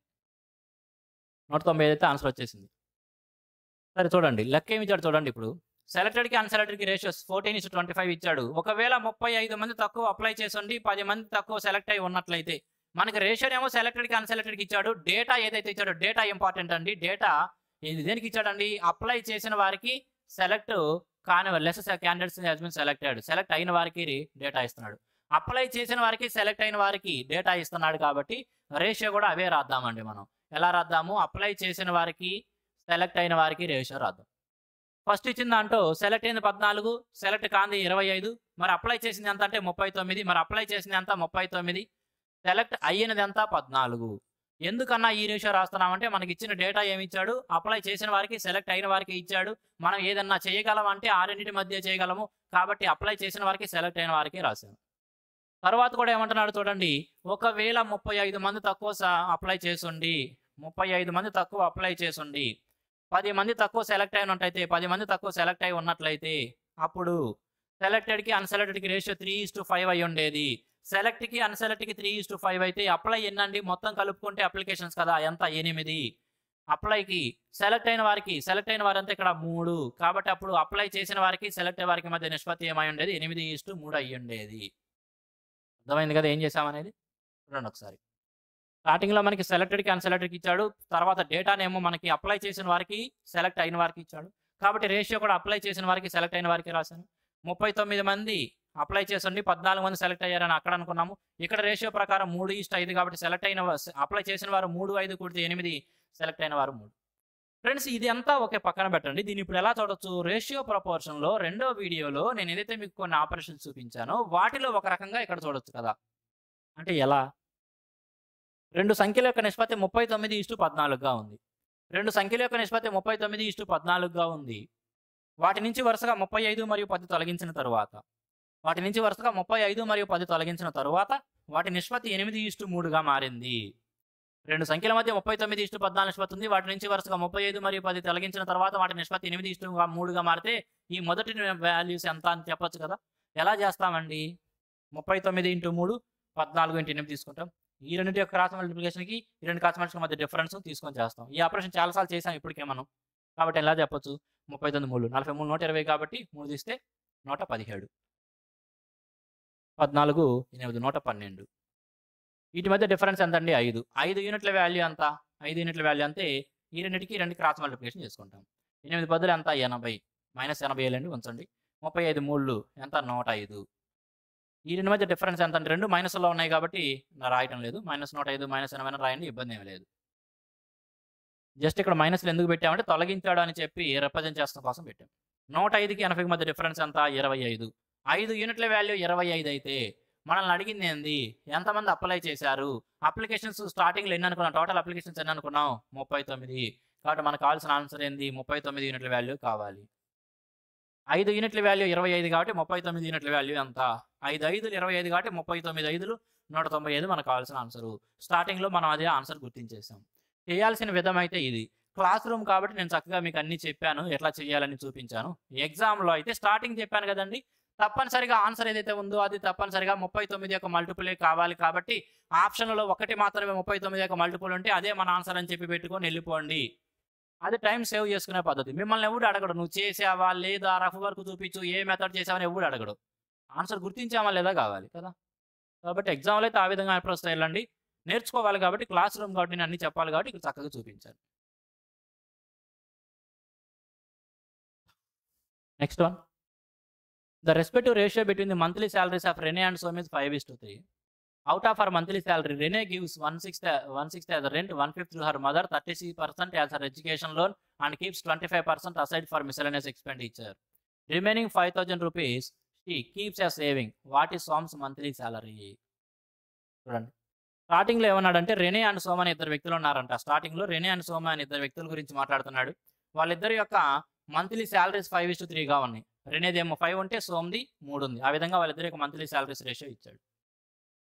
195 అయితే ఆన్సర్ వచ్చేసింది. సరే చూడండి లెక్క ఏమి ఇచ్చాడు చూడండి. ఇప్పుడు సెలెక్టెడ్కి అన్సెలెక్టెడ్కి రేషియోస్ 14:25 ఇచ్చాడు. ఒకవేళ 35 మంది తక్కువ అప్లై చేసి 10 మంది తక్కువ సెలెక్ట్ అయి ఉన్నట్లయితే మనకి రేషియో ఏమో సెలెక్టెడ్కి అన్సెలెక్టెడ్కి ఇచ్చాడు. డేటా ఏదైతే ఇచ్చాడో డేటా ఇంపార్టెంట్ అండి. డేటా ఇది దేనికి ఇచ్చాడండి, అప్లై చేసిన వారికి సెలెక్ట్ కాని less candidates has been selected, select అయిన వారికి డేటా ఇస్తున్నాడు. అప్లై చేసిన వారికి సెలెక్ట్ అయిన వారికి డేటా ఇస్తున్నాడు కాబట్టి రేషియో కూడా అవే రాద్దామండి. మనం ఎలా రాద్దాము, అప్లై చేసిన వారికి సెలెక్ట్ అయిన వారికి రేషియో రాద్దాం. ఫస్ట్ ఇచ్చిన దాంట్లో సెలెక్ట్ అయింది 14, సెలెక్ట్ కాంది 25, మరి అప్లై చేసింది ఎంత అంటే 39, మరి అప్లై చేసింది ఎంత 39, సెలెక్ట్ అయ్యినది ఎంత 14. ఎందుకన్నా ఈ రేషియో రాస్తున్నామంటే మనకి ఇచ్చిన డేటా ఏమి ఇచ్చాడు, అప్లై చేసిన వారికి సెలెక్ట్ అయిన వారికి ఇచ్చాడు. మనం ఏదన్నా చేయగలం అంటే ఆ రెండింటి మధ్య చేయగలము కాబట్టి అప్లై చేసిన వారికి సెలెక్ట్ అయిన వారికి రాశాను. తర్వాత కూడా ఏమంటున్నాడు చూడండి, ఒకవేళ 35 మంది తక్కువ అప్లై చేసుండి 35 మంది తక్కువ అప్లై చేసుండి 10 మంది తక్కువ సెలెక్ట్ అయినట్టయితే 10 మంది తక్కువ సెలెక్ట్ అయి ఉన్నట్లయితే అప్పుడు సెలెక్టెడ్కి అన్సెలెక్టెడ్కి రేషియో 3:5 అయి ఉండేది. సెలెక్ట్కి అన్సెలెక్ట్కి 3:5 అయితే అప్లై ఎన్నండి మొత్తం కలుపుకుంటే అప్లికేషన్స్ కదా ఎంత 8. అప్లైకి సెలెక్ట్ అయిన వారంతా ఇక్కడ 3 కాబట్టి అప్పుడు అప్లై చేసిన వారికి సెలెక్ట్ అయ్యే వారికి మధ్య నిష్పత్తి ఏమై ఉండేది 8:3 అయి ఉండేది. అర్థమైంది కదా ఏం చేసామనేది. చూడండి ఒకసారి, స్టార్టింగ్లో మనకి సెలెక్టెడ్కి అన్సెలెక్టెడ్కి ఇచ్చాడు. తర్వాత డేటానేమో మనకి అప్లై చేసిన వారికి సెలెక్ట్ అయిన వారికి ఇచ్చాడు కాబట్టి రేషియో కూడా అప్లై చేసిన వారికి సెలెక్ట్ అయిన వారికి రాశాను. 39 మంది అప్లై చేసండి 14 మంది సెలెక్ట్ అయ్యారని అక్కడ అనుకున్నాము. ఇక్కడ రేషియో ప్రకారం 3:5 కాబట్టి సెలెక్ట్ అయిన అప్లై చేసిన వారు 3, 5 కూడితే 8, సెలెక్ట్ అయిన వారు 3. ఫ్రెండ్స్ ఇది అంతా ఒకే పక్కన పెట్టండి. దీన్ని ఇప్పుడు ఎలా చూడొచ్చు, రేషియో ప్రపోర్షన్లో రెండో వీడియోలో నేను ఏదైతే మీకు కొన్ని ఆపరేషన్స్ చూపించానో వాటిలో ఒక రకంగా ఇక్కడ చూడొచ్చు కదా. అంటే ఎలా, రెండు సంఖ్యల యొక్క నిష్పత్తి 39:14గా ఉంది. రెండు సంఖ్యల యొక్క నిష్పత్తి 39:14గా ఉంది. వాటి నుంచి వరుసగా 35 మరియు 10 తొలగించిన తరువాత వాటి నిష్పత్తి 8:3గా మారింది. రెండు సంఖ్యల మధ్య 39:14 నిష్పత్తి ఉంది. వాటి నుంచి వరుసగా 35 మరియు 10 తొలగించిన తర్వాత వాటి నిష్పత్తి 8:3గా మారితే ఈ మొదటి వాల్యూస్ ఎంత అని చెప్పొచ్చు కదా. ఎలా చేస్తామండి, 39 × 3 14 × 8 తీసుకుంటాం. ఈ రెండింటి యొక్క క్రాస్ మల్టిప్లికేషన్కి ఈ రెండు క్రాస్ మల్టిప్లికేషన్ మధ్య డిఫరెన్స్ తీసుకొని చేస్తాం. ఈ ఆపరేషన్ చాలాసార్లు చేసాం ఇప్పటికే మనం. కాబట్టి ఎలా చెప్పొచ్చు, 39 3 43 120 కాబట్టి 3 తీస్తే 117, 14 8 112. వీటి మధ్య డిఫరెన్స్ ఎంత అండి 5. 5 యూనిట్ల వాల్యూ ఎంత, 5 యూనిట్ల వాల్యూ అంతే. ఈ రెండింటికి 2 క్రాస్ మల్టిప్లికేషన్ చేసుకుంటాం. 8 10 ఎంత 80. -80,000 అండి ఉంచండి. 35 మూళ్ళు ఎంత 105. ఈ రెండు మధ్య డిఫరెన్స్ ఎంత అంటే 2 మైనస్‌లో ఉన్నాయి కాబట్టి రాయటం లేదు. -105 -80 అని రాయండి ఇబ్బంది ఏమి లేదు. జస్ట్ ఇక్కడ మైనస్‌లు ఎందుకు పెట్టామంటే తొలగించాడు అని చెప్పి రిప్రజెంట్ చేస్తడం కోసం పెట్టాం. 105కి 80కి మధ్య డిఫరెన్స్ ఎంత 25. 5 యూనిట్ల వాల్యూ 25 అయితే మనల్ని అడిగింది ఏంది? ఎంతమంది అప్లై చేశారు? అప్లికేషన్స్ స్టార్టింగ్‌లో ఎన్ని అనుకున్నాం? టోటల్ అప్లికేషన్స్ ఎన్ని అనుకున్నాం? 39. కాబట్టి మనకు కావాల్సిన ఆన్సర్ ఏంది? 39 యూనిట్ల వాల్యూ కావాలి. 5 యూనిట్ల వాల్యూ 25 కాబట్టి 39 యూనిట్ల వాల్యూ ఎంత? 5 5లు 25 కాబట్టి 39 5లు 195 మనకు కావాల్సిన ఆన్సరు. స్టార్టింగ్‌లో మనం అదే ఆన్సర్ గుర్తించేసాం. చేయాల్సిన విధం అయితే ఇది. క్లాస్ రూమ్ కాబట్టి నేను చక్కగా మీకు అన్నీ చెప్పాను. ఎట్లా చేయాలని చూపించాను. ఎగ్జామ్‌లో అయితే స్టార్టింగ్ చెప్పాను కదండీ! తప్పనిసరిగా ఆన్సర్ ఏదైతే ఉందో అది తప్పనిసరిగా 39 యొక్క మల్టిపులే కావాలి కాబట్టి ఆప్షన్‌లో ఒకటి మాత్రమే 39 యొక్క మల్టిపుల్ ఉంటే అదే మన ఆన్సర్ అని చెప్పి పెట్టుకొని ఎళ్ళిపోండి. అది టైం సేవ్ చేసుకునే పద్ధతి. మిమ్మల్ని ఎవడు అడగడు. నువ్వు చేసావా? లేదా? రఫ్ వర్క్ చూపించు. ఏ మెథడ్ చేసావని ఎవడు అడగడు. ఆన్సర్ గుర్తించామా లేదా కావాలి కదా! కాబట్టి ఎగ్జామ్‌లో అయితే ఆ విధంగా అప్రోచ్ ఎళ్ళండి. నేర్చుకోవాలి కాబట్టి క్లాస్ రూమ్ కాబట్టి నేను అన్నీ చెప్పాలి కాబట్టి ఇక్కడ చక్కగా చూపించాను. Next one. The respective ratio between the monthly salaries of Rene and Som is 5:3. Out of her monthly salary, Rene gives 1/6 as rent, 1/5 to her mother, 36% as her education loan, and keeps 25% aside for miscellaneous expenditure. Remaining 5,000 rupees she keeps as saving. What is Som's monthly salary? చూడండి. స్టార్టింగ్‌లో ఏమన్నాడంటే రెనే అండ్ సోమ అనే ఇద్దరు వ్యక్తులు ఉన్నారంట. స్టార్టింగ్‌లో రెనే అండ్ సోమ అనే ఇద్దరు వ్యక్తుల గురించి మాట్లాడుతున్నాడు. వాళ్ళిద్దరి యొక్క మంత్లీ సాలరీస్ 5:3గా ఉన్నాయి. రెనేదేమో 5 ఉంటే సోమ్‌ది 3 ఉంది. ఆ విధంగా వాళ్ళిద్దరి యొక్క మంత్లీ సాలరీస్ రేషియో ఇచ్చాడు.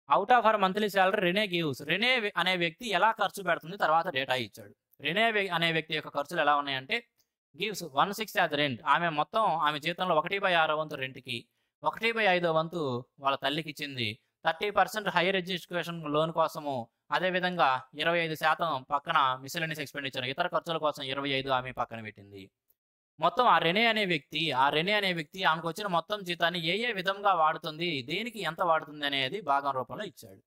Out of her monthly salary Rene gives. Rene అనే వ్యక్తి ఎలా ఖర్చు పెడుతుంది తర్వాత డేటా ఇచ్చాడు. రెనే అనే వ్యక్తి యొక్క ఖర్చులు ఎలా ఉన్నాయంటే గివ్స్ 1/6 యాజ్ రెంట్. ఆమె జీతంలో 1/6 వంతు రెంట్‌కి, 1/5 వంతు వాళ్ళ తల్లికి ఇచ్చింది. 30% హైయర్ ఎడ్యుకేషన్ లోన్ కోసము, అదేవిధంగా 25% పక్కన మిస్‌లెనియస్ ఎక్స్‌పెండిచర్ ఇతర ఖర్చుల కోసం 25 ఆమె పక్కన పెట్టింది. మొత్తం ఆ రెనే అనే వ్యక్తి ఆమెకొచ్చిన మొత్తం జీతాన్ని ఏ విధంగా వాడుతుంది, దేనికి ఎంత వాడుతుంది అనేది భాగం రూపంలో ఇచ్చాడు.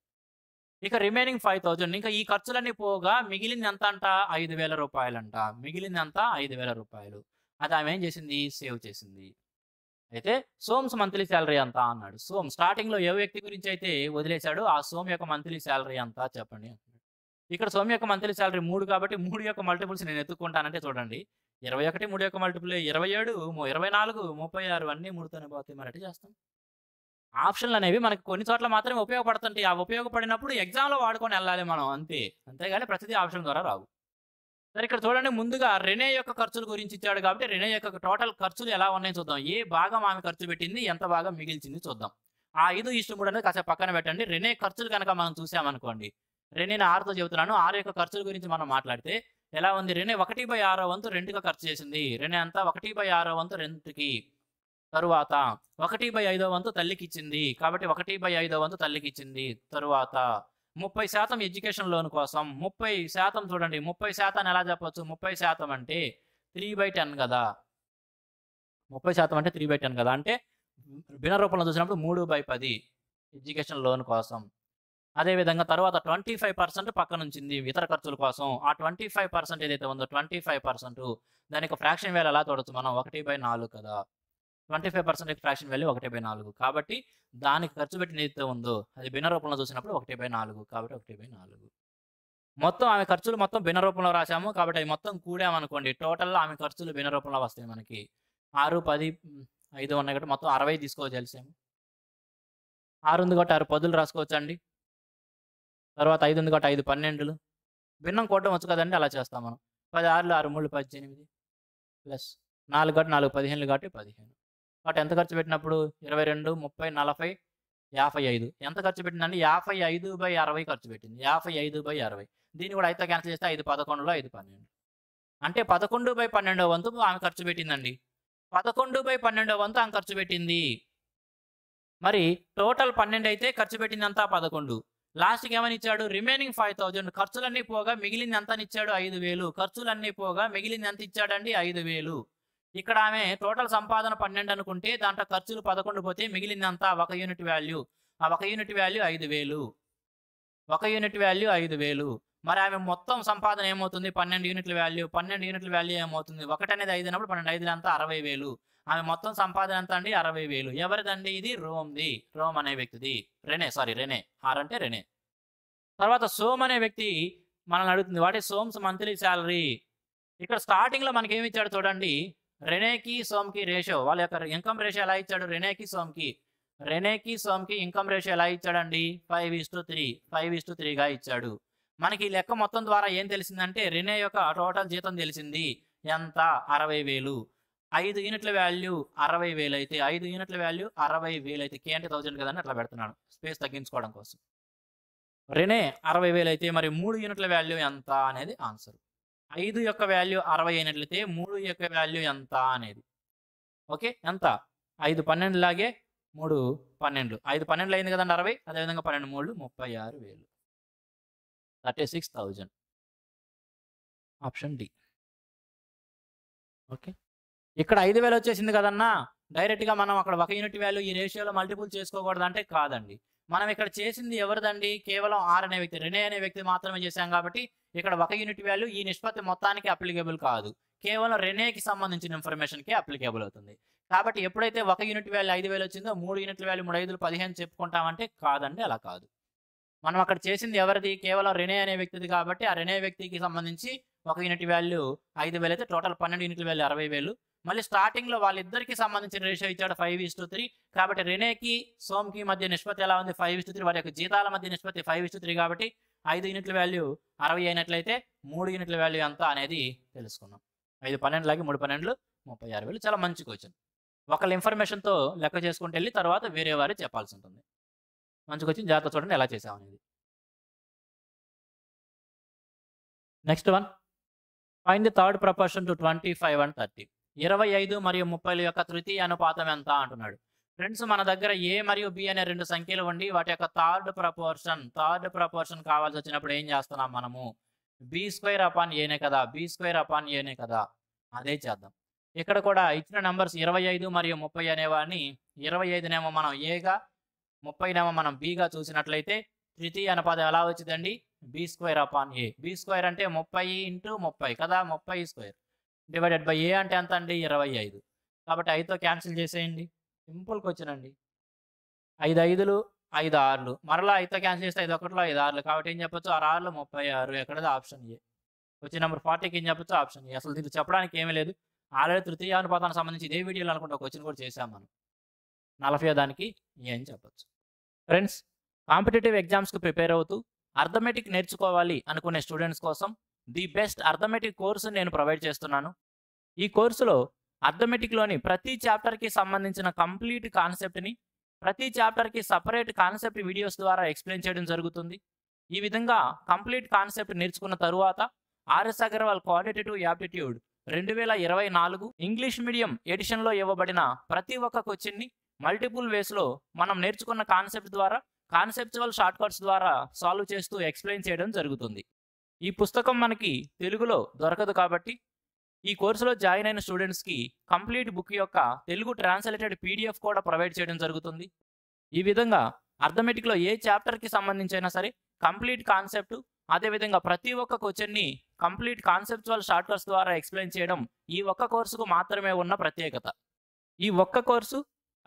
ఇక రిమైనింగ్ 5,000 ఇంకా ఈ ఖర్చులన్నీ పోగా మిగిలింది ఎంత అంట? 5,000 రూపాయలంట. మిగిలింది ఎంత? 5,000 రూపాయలు. అది ఆమె ఏం చేసింది? సేవ్ చేసింది. అయితే సోమ్స్ మంత్లీ సాలరీ ఎంత అన్నాడు. సోమ్ స్టార్టింగ్‌లో ఏ వ్యక్తి గురించి అయితే వదిలేసాడో ఆ సోమ్ యొక్క మంత్లీ సాలరీ ఎంత చెప్పండి అంటున్నాడు. ఇక్కడ సోమ్ యొక్క మంత్లీ సాలరీ 3 కాబట్టి 3 యొక్క మల్టిపుల్స్ నేను ఎత్తుక్కుంటానంటే చూడండి. 21 3 యొక్క మల్టిపుల్ 27, 24, 36 అన్నీ 3తోనే పోతాయి. మరి ఎట్ట చేస్తాం? ఆప్షన్‌లు అనేవి మనకు కొన్ని చోట్ల మాత్రమే ఉపయోగపడుతుంటాయి. ఆ ఉపయోగపడినప్పుడు ఎగ్జామ్‌లో వాడుకొని ఎళ్ళాలి మనం అంతే. అంతేగాని ప్రతిదీ ఆప్షన్ ద్వారా రావు. సరే ఇక్కడ చూడండి ముందుగా రెనే యొక్క ఖర్చుల గురించి ఇచ్చాడు కాబట్టి రెనే యొక్క టోటల్ ఖర్చులు ఎలా ఉన్నాయో చూద్దాం. ఏ భాగం ఆమె ఖర్చు పెట్టింది, ఎంత భాగం మిగిల్చింది చూద్దాం. ఆ 5:3 అనేది కాసేపు పక్కన పెట్టండి. రెనే ఖర్చులు కనుక మనం చూసామనుకోండి. రెనేని 6తో చెబుతున్నాను. 6 యొక్క ఖర్చుల గురించి మనం మాట్లాడితే ఎలా ఉంది? రెనే 1/6 వంతు రెంట్‌గా ఖర్చు చేసింది. రెనే అంతా 1/6 వంతు రెంట్‌కి. తరువాత 1/5 వంతు తల్లికిచ్చింది. కాబట్టి 1/5 వంతు తల్లికిచ్చింది. తరువాత 30% ఎడ్యుకేషన్ లోన్ కోసం 30% చూడండి. 30% ఎలా చెప్పొచ్చు? 30% అంటే 3/10 గదా! 30% అంటే 3/10 గదా! అంటే భిన్న రూపంలో చూసినప్పుడు 3/10 ఎడ్యుకేషన్ లోన్ కోసం. అదేవిధంగా తర్వాత 25% పక్కనుంచింది ఇతర ఖర్చుల కోసం. ఆ 25% ఏదైతే ఉందో 25% దానికి ఫ్రాక్షన్ వాల్యూ ఎలా చూడొచ్చు మనం? 1/4 కదా! 25% ఫ్రాక్షన్ వాల్యూ 1/4. కాబట్టి దానికి ఖర్చు పెట్టినది ఏదైతే ఉందో అది భిన్న రూపంలో చూసినప్పుడు 1/4. కాబట్టి 1/4. మొత్తం ఆమె ఖర్చులు మొత్తం భిన్న రూపంలో రాసాము. కాబట్టి అవి మొత్తం కూడామనుకోండి. టోటల్‌లో ఆమె ఖర్చులు భిన్న రూపంలో వస్తాయి మనకి. 6, 10, 5 ఉన్నాయి కాబట్టి మొత్తం 60 తీసుకోవచ్చు ఎల్‌సిఎం. 6 ఉంది కాబట్టి 6 10లు రాసుకోవచ్చండి. తర్వాత 5 ఉంది కాబట్టి 5 12లు. భిన్నం కూడడం వచ్చు కదండీ! అలా చేస్తాం మనం. 10 6లు 6 3లు 18 ప్లస్ 4 కాబట్టి 4 15లు కాబట్టి 15. కాబట్టి ఎంత ఖర్చు పెట్టినప్పుడు 22, 30, 40, 55. ఎంత ఖర్చు పెట్టిందండి? 55/60 ఖర్చు పెట్టింది. 55/60. దీన్ని కూడా 5తో క్యాన్సిల్ చేస్తే 5 11లో 5 12. అంటే 11/12 వంతు ఆమె ఖర్చు పెట్టిందండి. 11/12 వంతు ఆమె ఖర్చు పెట్టింది. మరి టోటల్ 12 అయితే ఖర్చు పెట్టింది అంతా 11. లాస్ట్‌కి ఏమని ఇచ్చాడు? రిమైనింగ్ 5,000 ఖర్చులన్నీ పోగా మిగిలింది ఎంతని ఇచ్చాడు? 5,000. ఖర్చులన్నీ పోగా మిగిలింది ఎంత ఇచ్చాడండి? 5,000. ఇక్కడ ఆమె టోటల్ సంపాదన 12 అనుకుంటే దాంట్లో ఖర్చులు 11 పోతే మిగిలింది ఎంత? 1 యూనిట్ వాల్యూ. ఆ 1 యూనిట్ వాల్యూ 5,000. 1 unit value 5,000. మరి ఆమె మొత్తం సంపాదన ఏమవుతుంది? 12 యూనిట్ల వాల్యూ. 12 యూనిట్ల వాల్యూ ఏమవుతుంది? 1 అనేది 5 అన్నప్పుడు 12 5లు ఎంత? 60,000. ఆమె మొత్తం సంపాదన ఎంత అండి? 60,000. ఎవరిదండి ఇది? రోమ్ అనే వ్యక్తిది. రెనే. ఆర్ అంటే రెనే. తర్వాత సోమ్ అనే వ్యక్తి మనల్ని అడుగుతుంది, వాట్ ఈస్ సోమ్స్ మంత్లీ శాలరీ? ఇక్కడ స్టార్టింగ్ లో మనకి ఏమి ఇచ్చాడు చూడండి, రెనేకి సోమ్కి రేషియో, వాళ్ళ యొక్క ఇన్కమ్ రేషియో ఎలా ఇచ్చాడు? రెనేకి సోమ్కి ఇన్కమ్ రేషియో ఎలా ఇచ్చాడండి? 5:3గా ఇచ్చాడు. మనకి ఈ లెక్క మొత్తం ద్వారా ఏం తెలిసిందంటే రెనే యొక్క టోటల్ జీతం తెలిసింది. ఎంత? 60,000. 5 యూనిట్ల వాల్యూ 60,000 అయితే 5 యూనిట్ల వాల్యూ 60,000 అయితే కే అంటే 1000 కదండి, అట్లా పెడుతున్నాను స్పేస్ తగ్గించుకోవడం కోసం. రెనే 60,000 అయితే మరి 3 యూనిట్ల వాల్యూ ఎంత అనేది ఆన్సర్. 5 యొక్క వాల్యూ 60 అయినట్లయితే 3 యొక్క వాల్యూ ఎంత అనేది. ఓకే, ఎంత? 5 12 లాగే 3 12. 5 12 అయింది కదండి 60. అదేవిధంగా 12 3 36,000. 36,000. Option D. ఓకే, ఇక్కడ 5,000 వచ్చేసింది కదన్నా, డైరెక్ట్గా మనం అక్కడ 1 యూనిట్ వాల్యూ ఈ రేషియోలో మల్టిపుల్ చేసుకోకూడదు అంటే కాదండి. మనం ఇక్కడ చేసింది ఎవరిదండి? కేవలం ఆర్ అనే వ్యక్తి, రెనే అనే వ్యక్తి మాత్రమే చేశాం కాబట్టి ఇక్కడ 1 యూనిట్ వాల్యూ ఈ నిష్పత్తి మొత్తానికి అప్లికేబుల్ కాదు, కేవలం రెనేకి సంబంధించిన ఇన్ఫర్మేషన్కి అప్లికేబుల్ అవుతుంది. కాబట్టి ఎప్పుడైతే 1 యూనిట్ వాల్యూ 5,000 వచ్చిందో 3 యూనిట్ల వాల్యూ 3 5 15 చెప్పుకుంటామంటే కాదండి, అలా కాదు. మనం అక్కడ చేసింది ఎవరిది? కేవలం రెనే అనే వ్యక్తిది కాబట్టి ఆ రెనే వ్యక్తికి సంబంధించి 1 యూనిట్ వాల్యూ 5,000 అయితే టోటల్ 12 యూనిట్ల వాల్యూ 60,000. మళ్ళీ స్టార్టింగ్ లో వాళ్ళిద్దరికి సంబంధించిన రేషియో ఇచ్చాడు 5:3. కాబట్టి రెనేకి సోమ్కి మధ్య నిష్పత్తి ఎలా ఉంది? 5:3. వారి యొక్క జీతాల మధ్య నిష్పత్తి 5:3 కాబట్టి 5 యూనిట్ల వాల్యూ 60 అయినట్లయితే 3 యూనిట్ల వాల్యూ ఎంత అనేది తెలుసుకున్నాం. 5 12 లాగి 3 12 36,000. చాలా మంచి క్వశ్చన్. ఒకళ్ళ ఇన్ఫర్మేషన్తో లెక్క చేసుకుంటూ వెళ్ళి తర్వాత వేరే వారు చెప్పాల్సి ఉంటుంది. మంచి క్వశ్చన్, జాగ్రత్త చూడండి ఎలా చేసామనేది. Next one, find the third proportion to 25 and 30. 25 మరియు 30 యొక్క తృతీయ అనుపాతం ఎంత అంటున్నాడు. ఫ్రెండ్స్, మన దగ్గర ఏ మరియు బి అనే 2 సంఖ్యలు ఉండి వాటి యొక్క థర్డ్ ప్రపోర్షన్ కావాల్సి వచ్చినప్పుడు ఏం చేస్తున్నాం మనము? b² upon aనే కదా, అదే చేద్దాం. ఇక్కడ కూడా ఇచ్చిన నెంబర్స్ 25 మరియు 30 అనేవాడిని 25నేమో మనం ఏగా 30నేమో మనం బిగా చూసినట్లయితే తృతీయ అనుపాతం ఎలా వచ్చిందండి? b² upon a. b² అంటే 30 × 30 కదా, 30² డివైడెడ్ బై ఏ అంటే ఎంత అండి? 25. కాబట్టి 5తో క్యాన్సిల్ చేసేయండి. సింపుల్ క్వశ్చన్ అండి. 5 5లు 5 6లు, మరలా 5తో క్యాన్సిల్ చేస్తే 5 1లు 5 6లు. కాబట్టి ఏం చెప్పొచ్చు? 6 6లు 36. ఎక్కడది? Option A. క్వశ్చన్ నెంబర్ 40కి ఏం చెప్పొచ్చు? Option A. అసలు దీనికి చెప్పడానికి ఏమీ లేదు. ఆల్రెడీ తృతీయ అనుపాతానికి సంబంధించి ఇదే వీడియోలో అనుకుంటే క్వశ్చన్ కూడా చేసాం మనం. 40వ దానికి ఏం చెప్పొచ్చు. ఫ్రెండ్స్, కాంపిటేటివ్ ఎగ్జామ్స్కి ప్రిపేర్ అవుతూ అర్థమెటిక్ నేర్చుకోవాలి అనుకునే స్టూడెంట్స్ కోసం ది బెస్ట్ అర్థమెటిక్ కోర్సు నేను ప్రొవైడ్ చేస్తున్నాను. ఈ కోర్సులో అర్థమెటిక్లోని ప్రతి చాప్టర్కి సంబంధించిన కంప్లీట్ కాన్సెప్ట్ని ప్రతి చాప్టర్కి సపరేట్ కాన్సెప్ట్ వీడియోస్ ద్వారా ఎక్స్ప్లెయిన్ చేయడం జరుగుతుంది. ఈ విధంగా కంప్లీట్ కాన్సెప్ట్ నేర్చుకున్న తరువాత RS Agarwal quantitative aptitude 2024 English medium ఎడిషన్లో ఇవ్వబడిన ప్రతి ఒక్క క్వశ్చన్ని మల్టిపుల్ వేస్లో మనం నేర్చుకున్న కాన్సెప్ట్ ద్వారా కాన్సెప్చువల్ షార్ట్ కట్స్ ద్వారా సాల్వ్ చేస్తూ ఎక్స్ప్లెయిన్ చేయడం జరుగుతుంది. ఈ పుస్తకం మనకి తెలుగులో దొరకదు కాబట్టి ఈ కోర్సులో జాయిన్ అయిన స్టూడెంట్స్కి కంప్లీట్ బుక్ యొక్క తెలుగు ట్రాన్స్లేటెడ్ PDF కూడా ప్రొవైడ్ చేయడం జరుగుతుంది. ఈ విధంగా అర్థమెటిక్లో ఏ చాప్టర్కి సంబంధించైనా సరే కంప్లీట్ కాన్సెప్ట్, అదేవిధంగా ప్రతి ఒక్క క్వశ్చన్ని కంప్లీట్ కాన్సెప్చువల్ షార్ట్ కట్స్ ద్వారా ఎక్స్ప్లెయిన్ చేయడం ఈ ఒక్క కోర్సుకు మాత్రమే ఉన్న ప్రత్యేకత. ఈ ఒక్క కోర్సు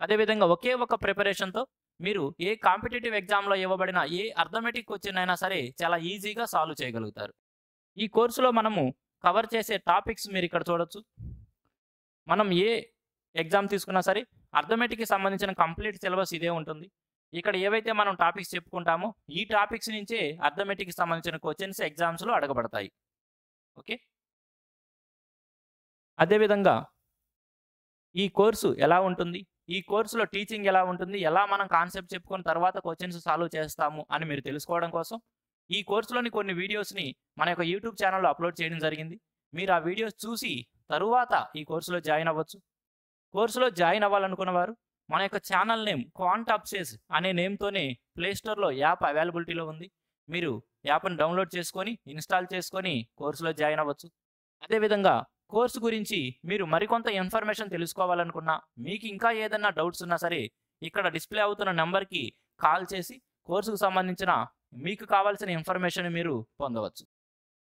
అదేవిధంగా ఒకే ఒక్క ప్రిపరేషన్తో మీరు ఏ కాంపిటేటివ్ ఎగ్జామ్లో ఇవ్వబడిన ఏ అర్థమెటిక్ క్వశ్చన్ అయినా సరే చాలా ఈజీగా సాల్వ్ చేయగలుగుతారు. ఈ కోర్సులో మనము కవర్ చేసే టాపిక్స్ మీరు ఇక్కడ చూడొచ్చు. మనం ఏ ఎగ్జామ్ తీసుకున్నా సరే అర్థమెటిక్కి సంబంధించిన కంప్లీట్ సిలబస్ ఇదే ఉంటుంది. ఇక్కడ ఏవైతే మనం టాపిక్స్ చెప్పుకుంటామో ఈ టాపిక్స్ నుంచే అర్థమెటిక్కి సంబంధించిన క్వశ్చన్స్ ఎగ్జామ్స్లో అడగబడతాయి. ఓకే, అదేవిధంగా ఈ కోర్సు ఎలా ఉంటుంది, ఈ కోర్సులో టీచింగ్ ఎలా ఉంటుంది, ఎలా మనం కాన్సెప్ట్ చెప్పుకున్న తర్వాత క్వశ్చన్స్ సాల్వ్ చేస్తాము అని మీరు తెలుసుకోవడం కోసం ఈ కోర్సులోని కొన్ని వీడియోస్ని మన యొక్క యూట్యూబ్ ఛానల్లో అప్లోడ్ చేయడం జరిగింది. మీరు ఆ వీడియోస్ చూసి తరువాత ఈ కోర్సులో జాయిన్ అవ్వచ్చు. కోర్సులో జాయిన్ అవ్వాలనుకున్న వారు మన యొక్క ఛానల్ నేమ్ క్వాంటాప్సేస్ అనే నేమ్తోనే ప్లేస్టోర్లో యాప్ అవైలబిలిటీలో ఉంది. మీరు యాప్ని డౌన్లోడ్ చేసుకొని ఇన్స్టాల్ చేసుకొని కోర్సులో జాయిన్ అవ్వచ్చు. అదేవిధంగా కోర్సు గురించి మీరు మరికొంత ఇన్ఫర్మేషన్ తెలుసుకోవాలనుకున్నా, మీకు ఇంకా ఏదైనా డౌట్స్ ఉన్నా సరే ఇక్కడ డిస్ప్లే అవుతున్న నెంబర్కి కాల్ చేసి కోర్సుకు సంబంధించిన మీకు కావాల్సిన ఇన్ఫర్మేషన్ మీరు పొందవచ్చు.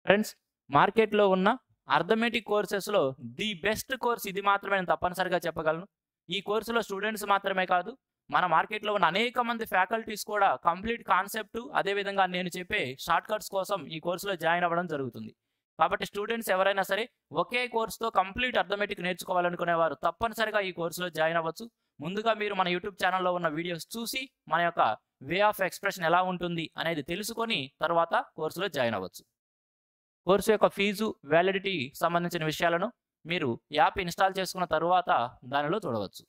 ఫ్రెండ్స్, మార్కెట్లో ఉన్న అర్థమెటిక్ కోర్సెస్లో ది బెస్ట్ కోర్స్ ఇది మాత్రమే నేను తప్పనిసరిగా చెప్పగలను. ఈ కోర్సులో స్టూడెంట్స్ మాత్రమే కాదు, మన మార్కెట్లో ఉన్న అనేక మంది ఫ్యాకల్టీస్ కూడా కంప్లీట్ కాన్సెప్ట్, అదేవిధంగా నేను చెప్పే షార్ట్ కట్స్ కోసం ఈ కోర్సులో జాయిన్ అవ్వడం జరుగుతుంది. కాబట్టి స్టూడెంట్స్ ఎవరైనా సరే ఒకే కోర్సుతో కంప్లీట్ అర్థమెటిక్ నేర్చుకోవాలనుకునేవారు తప్పనిసరిగా ఈ కోర్సులో జాయిన్ అవ్వచ్చు. ముందుగా మీరు మన యూట్యూబ్ ఛానల్లో ఉన్న వీడియోస్ చూసి మన యొక్క వే ఆఫ్ ఎక్స్ప్రెషన్ ఎలా ఉంటుంది అనేది తెలుసుకొని తర్వాత కోర్సులో జాయిన్ అవ్వచ్చు. కోర్సు యొక్క ఫీజు, వ్యాలిడిటీ సంబంధించిన విషయాలను మీరు యాప్ ఇన్స్టాల్ చేసుకున్న తరువాత దానిలో చూడవచ్చు.